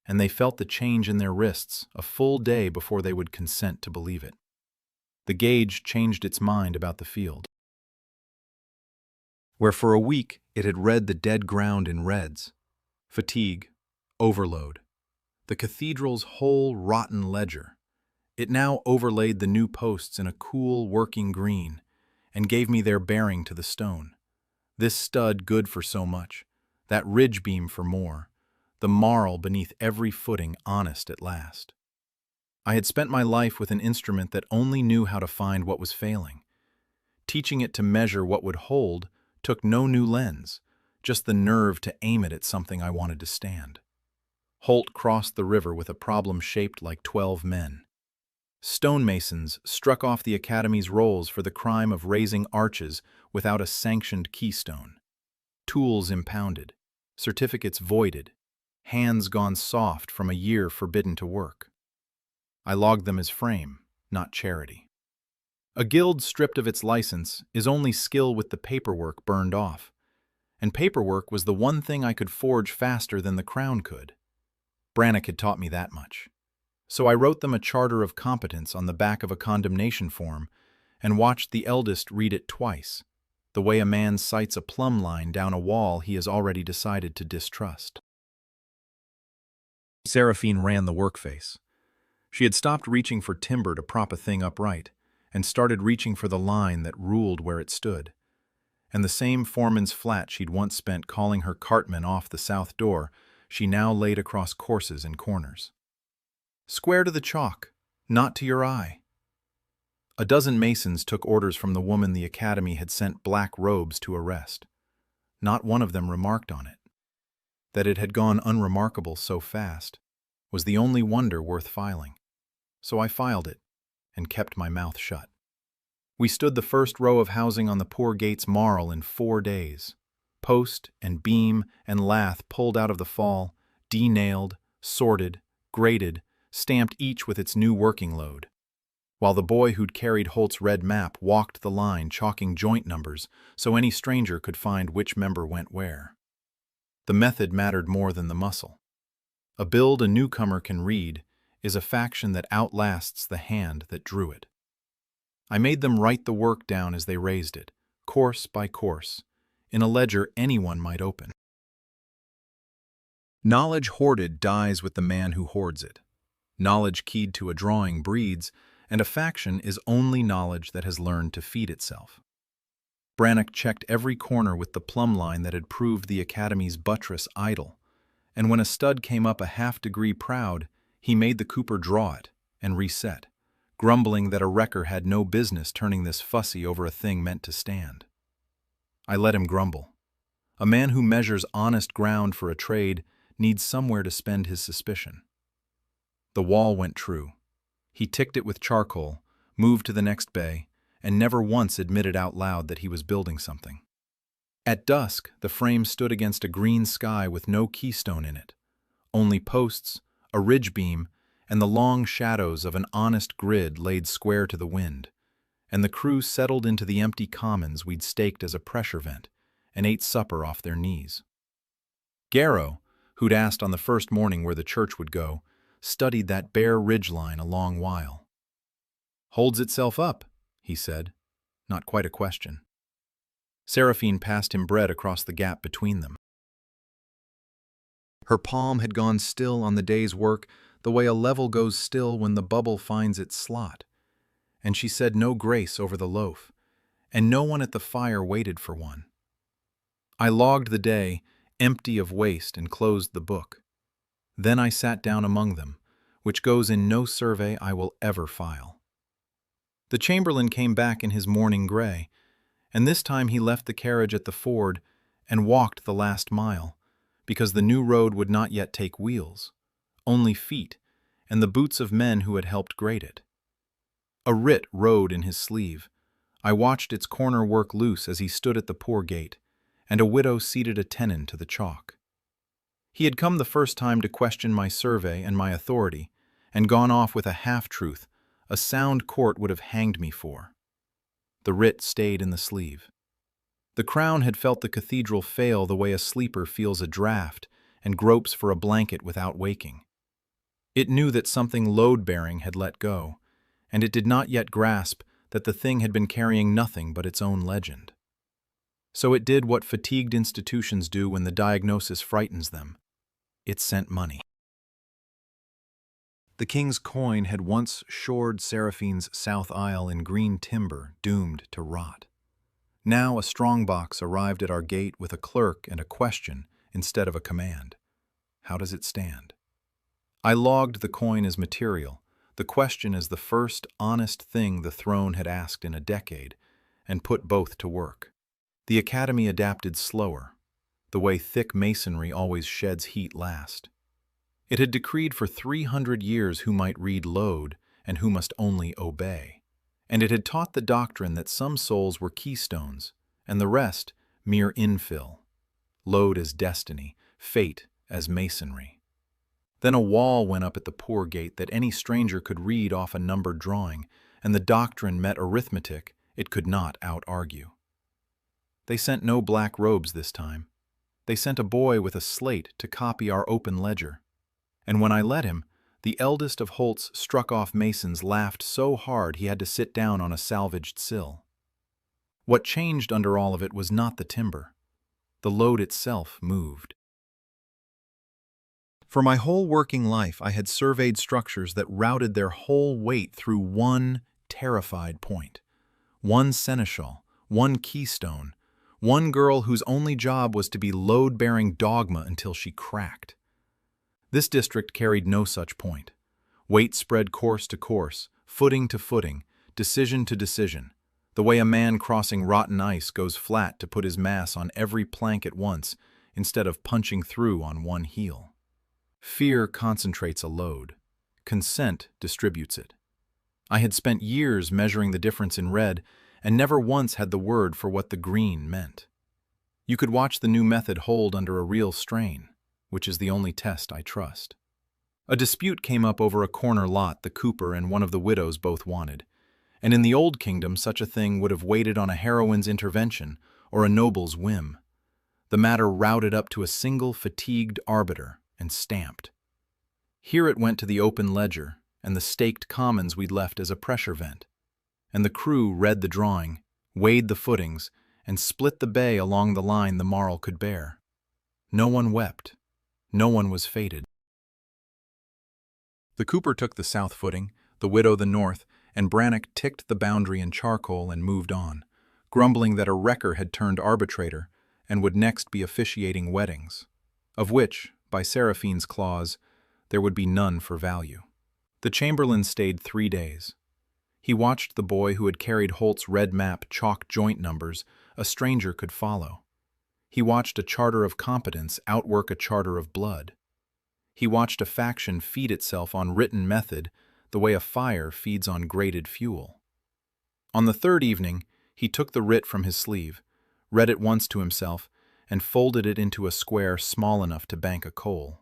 And they felt the change in their wrists a full day before they would consent to believe it. The gauge changed its mind about the field, where for a week it had read the dead ground in reds. Fatigue, overload, the cathedral's whole rotten ledger. It now overlaid the new posts in a cool, working green and gave me their bearing to the stone. This stud good for so much, that ridge beam for more, the marl beneath every footing honest at last. I had spent my life with an instrument that only knew how to find what was failing. Teaching it to measure what would hold took no new lens, just the nerve to aim it at something I wanted to stand. Holt crossed the river with a problem shaped like 12 men. Stonemasons struck off the Academy's rolls for the crime of raising arches without a sanctioned keystone. Tools impounded, certificates voided, hands gone soft from a year forbidden to work. I logged them as frame, not charity. A guild stripped of its license is only skill with the paperwork burned off, and paperwork was the one thing I could forge faster than the crown could. Brannock had taught me that much. So I wrote them a charter of competence on the back of a condemnation form and watched the eldest read it twice, the way a man sights a plumb line down a wall he has already decided to distrust. Seraphine ran the workface. She had stopped reaching for timber to prop a thing upright and started reaching for the line that ruled where it stood. And the same foreman's flat she'd once spent calling her cartman off the south door, she now laid across courses and corners. Square to the chalk, not to your eye. A dozen masons took orders from the woman the Academy had sent black robes to arrest. Not one of them remarked on it. That it had gone unremarkable so fast was the only wonder worth filing. So I filed it and kept my mouth shut. We stood the first row of housing on the poor gate's marl in 4 days. Post and beam and lath pulled out of the fall, de-nailed, sorted, graded, stamped each with its new working load, while the boy who'd carried Holt's red map walked the line chalking joint numbers so any stranger could find which member went where. The method mattered more than the muscle. A build a newcomer can read is a faction that outlasts the hand that drew it. I made them write the work down as they raised it, course by course, in a ledger anyone might open. Knowledge hoarded dies with the man who hoards it. Knowledge keyed to a drawing breeds, and a faction is only knowledge that has learned to feed itself. Brannock checked every corner with the plumb line that had proved the Academy's buttress idle, and when a stud came up a half-degree proud, he made the cooper draw it and reset, grumbling that a wrecker had no business turning this fussy over a thing meant to stand. I let him grumble. A man who measures honest ground for a trade needs somewhere to spend his suspicion. The wall went true. He ticked it with charcoal, moved to the next bay, and never once admitted out loud that he was building something. At dusk, the frame stood against a green sky with no keystone in it, only posts, a ridge beam, and the long shadows of an honest grid laid square to the wind, and the crew settled into the empty commons we'd staked as a pressure vent and ate supper off their knees. Garrow, who'd asked on the first morning where the church would go, studied that bare ridgeline a long while. "Holds itself up," he said, not quite a question. Seraphine passed him bread across the gap between them. Her palm had gone still on the day's work the way a level goes still when the bubble finds its slot, and she said no grace over the loaf, and no one at the fire waited for one. I logged the day, empty of waste, and closed the book. Then I sat down among them, which goes in no survey I will ever file. The chamberlain came back in his morning gray, and this time he left the carriage at the ford and walked the last mile, because the new road would not yet take wheels, only feet, and the boots of men who had helped grade it. A writ rode in his sleeve. I watched its corner work loose as he stood at the poor gate, and a widow seated a tenon to the chalk. He had come the first time to question my survey and my authority, and gone off with a half-truth a sound court would have hanged me for. The writ stayed in the sleeve. The crown had felt the cathedral fail the way a sleeper feels a draught and gropes for a blanket without waking. It knew that something load-bearing had let go, and it did not yet grasp that the thing had been carrying nothing but its own legend. So it did what fatigued institutions do when the diagnosis frightens them. It sent money. The king's coin had once shored Seraphine's south aisle in green timber doomed to rot. Now a strongbox arrived at our gate with a clerk and a question instead of a command. How does it stand? I logged the coin as material, the question as the first honest thing the throne had asked in a decade, and put both to work. The academy adapted slower, the way thick masonry always sheds heat last. It had decreed for 300 years who might read load and who must only obey. And it had taught the doctrine that some souls were keystones, and the rest mere infill. Load as destiny, fate as masonry. Then a wall went up at the poor gate that any stranger could read off a numbered drawing, and the doctrine met arithmetic it could not out-argue. They sent no black robes this time. They sent a boy with a slate to copy our open ledger. And when I let him, the eldest of Holt's struck-off masons laughed so hard he had to sit down on a salvaged sill. What changed under all of it was not the timber. The load itself moved. For my whole working life, I had surveyed structures that routed their whole weight through one terrified point. One seneschal, one keystone, one girl whose only job was to be load-bearing dogma until she cracked. This district carried no such point. Weight spread course to course, footing to footing, decision to decision, the way a man crossing rotten ice goes flat to put his mass on every plank at once instead of punching through on one heel. Fear concentrates a load. Consent distributes it. I had spent years measuring the difference in red and never once had the word for what the green meant. You could watch the new method hold under a real strain, which is the only test I trust. A dispute came up over a corner lot the cooper and one of the widows both wanted, and in the Old Kingdom such a thing would have waited on a heroine's intervention or a noble's whim. The matter routed up to a single fatigued arbiter and stamped. Here it went to the open ledger and the staked commons we'd left as a pressure vent, and the crew read the drawing, weighed the footings, and split the bay along the line the marl could bear. No one wept. No one was fated. The cooper took the south footing, the widow the north, and Brannock ticked the boundary in charcoal and moved on, grumbling that a wrecker had turned arbitrator and would next be officiating weddings, of which, by Seraphine's clause, there would be none for value. The chamberlain stayed 3 days. He watched the boy who had carried Holt's red map chalk joint numbers a stranger could follow. He watched a charter of competence outwork a charter of blood. He watched a faction feed itself on written method the way a fire feeds on grated fuel. On the third evening, he took the writ from his sleeve, read it once to himself, and folded it into a square small enough to bank a coal.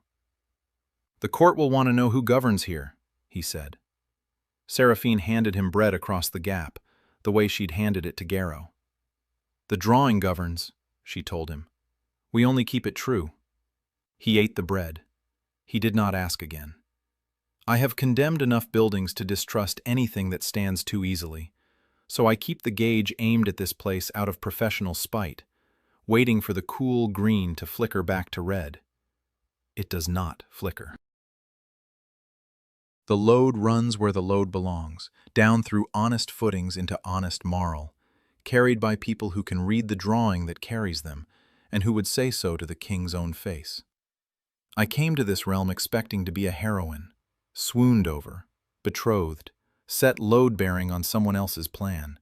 "The court will want to know who governs here," he said. Seraphine handed him bread across the gap, the way she'd handed it to Garrow. "The drawing governs," she told him. "We only keep it true." He ate the bread. He did not ask again. I have condemned enough buildings to distrust anything that stands too easily, so I keep the gauge aimed at this place out of professional spite, waiting for the cool green to flicker back to red. It does not flicker. The load runs where the load belongs, down through honest footings into honest marl, carried by people who can read the drawing that carries them, and who would say so to the king's own face. I came to this realm expecting to be a heroine, swooned over, betrothed, set load-bearing on someone else's plan.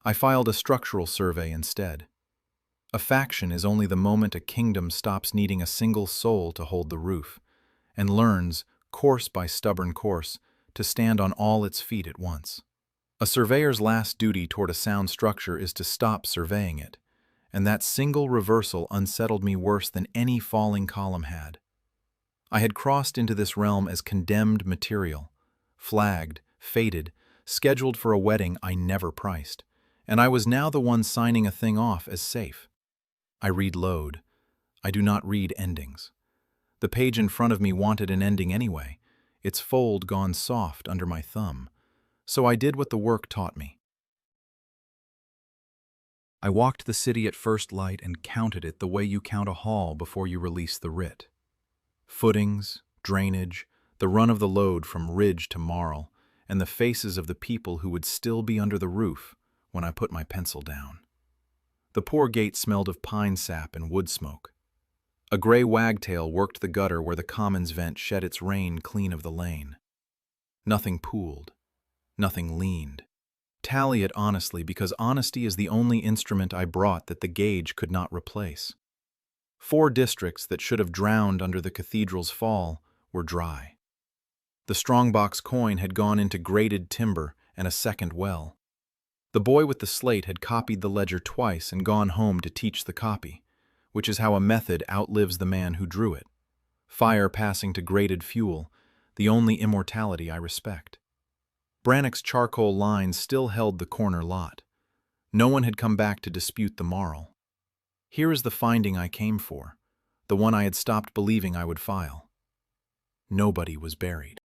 I filed a structural survey instead. A faction is only the moment a kingdom stops needing a single soul to hold the roof, and learns, course by stubborn course, to stand on all its feet at once. A surveyor's last duty toward a sound structure is to stop surveying it, and that single reversal unsettled me worse than any falling column had. I had crossed into this realm as condemned material, flagged, fated, scheduled for a wedding I never priced, and I was now the one signing a thing off as safe. I read load. I do not read endings. The page in front of me wanted an ending anyway, its fold gone soft under my thumb, so I did what the work taught me. I walked the city at first light and counted it the way you count a hall before you release the writ. Footings, drainage, the run of the load from ridge to marl, and the faces of the people who would still be under the roof when I put my pencil down. The poor gate smelled of pine sap and wood smoke. A gray wagtail worked the gutter where the commons vent shed its rain clean of the lane. Nothing pooled. Nothing leaned. Tally it honestly, because honesty is the only instrument I brought that the gauge could not replace. 4 districts that should have drowned under the cathedral's fall were dry. The strongbox coin had gone into grated timber and a second well. The boy with the slate had copied the ledger twice and gone home to teach the copy, which is how a method outlives the man who drew it. Fire passing to grated fuel, the only immortality I respect. Brannock's charcoal line still held the corner lot. No one had come back to dispute the moral. Here is the finding I came for, the one I had stopped believing I would file. Nobody was buried.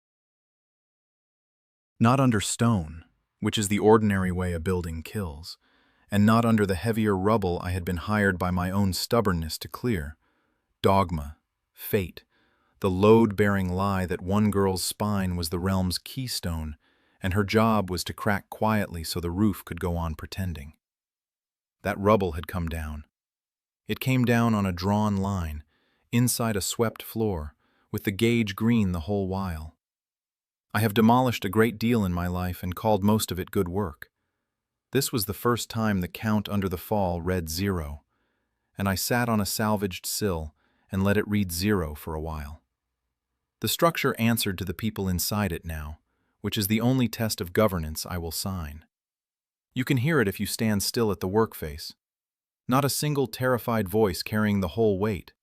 Not under stone, which is the ordinary way a building kills, and not under the heavier rubble I had been hired by my own stubbornness to clear. Dogma, fate, the load-bearing lie that one girl's spine was the realm's keystone, and her job was to crack quietly so the roof could go on pretending. That rubble had come down. It came down on a drawn line, inside a swept floor, with the gauge green the whole while. I have demolished a great deal in my life and called most of it good work. This was the first time the count under the fall read 0, and I sat on a salvaged sill and let it read 0 for a while. The structure answered to the people inside it now, which is the only test of governance I will sign. You can hear it if you stand still at the workface. Not a single terrified voice carrying the whole weight,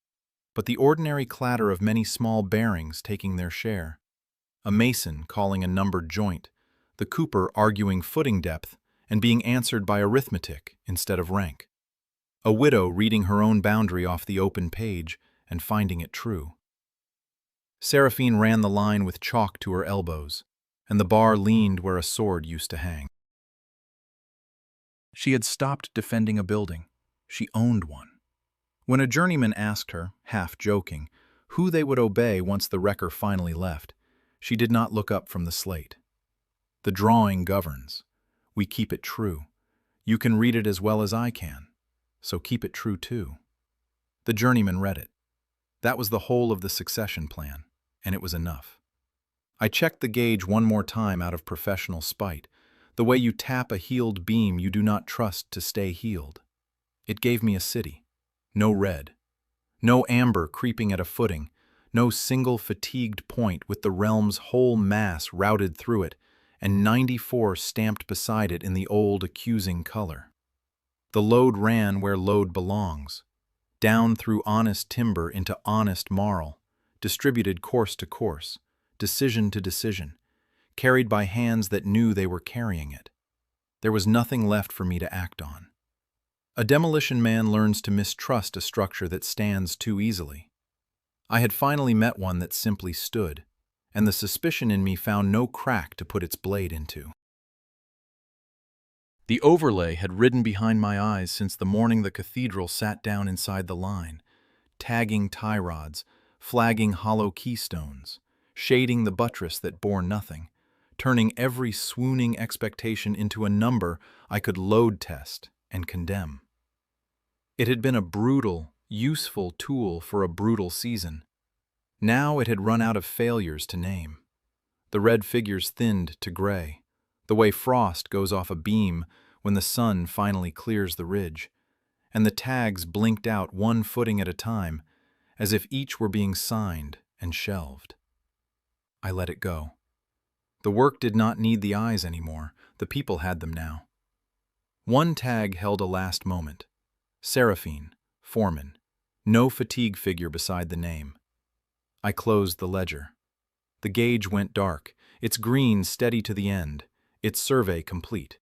but the ordinary clatter of many small bearings taking their share. A mason calling a numbered joint, the cooper arguing footing depth and being answered by arithmetic instead of rank. A widow reading her own boundary off the open page and finding it true. Seraphine ran the line with chalk to her elbows, and the bar leaned where a sword used to hang. She had stopped defending a building. She owned one. When a journeyman asked her, half joking, who they would obey once the wrecker finally left, she did not look up from the slate. The drawing governs. We keep it true. You can read it as well as I can, so keep it true too. The journeyman read it. That was the whole of the succession plan, and it was enough. I checked the gauge one more time out of professional spite, the way you tap a healed beam you do not trust to stay healed. It gave me a city. No red. No amber creeping at a footing. No single fatigued point with the realm's whole mass routed through it, and 94 stamped beside it in the old accusing color. The load ran where load belongs, down through honest timber into honest marl, distributed course to course, decision to decision, carried by hands that knew they were carrying it. There was nothing left for me to act on. A demolition man learns to mistrust a structure that stands too easily. I had finally met one that simply stood, and the suspicion in me found no crack to put its blade into. The overlay had ridden behind my eyes since the morning the cathedral sat down inside the line, tagging tie rods, flagging hollow keystones, shading the buttress that bore nothing, turning every swooning expectation into a number I could load test and condemn. It had been a brutal, useful tool for a brutal season. Now it had run out of failures to name. The red figures thinned to gray, the way frost goes off a beam when the sun finally clears the ridge, and the tags blinked out one footing at a time, as if each were being signed and shelved. I let it go. The work did not need the eyes anymore. The people had them now. One tag held a last moment. Seraphine, foreman, no fatigue figure beside the name. I closed the ledger. The gauge went dark, its green steady to the end, its survey complete.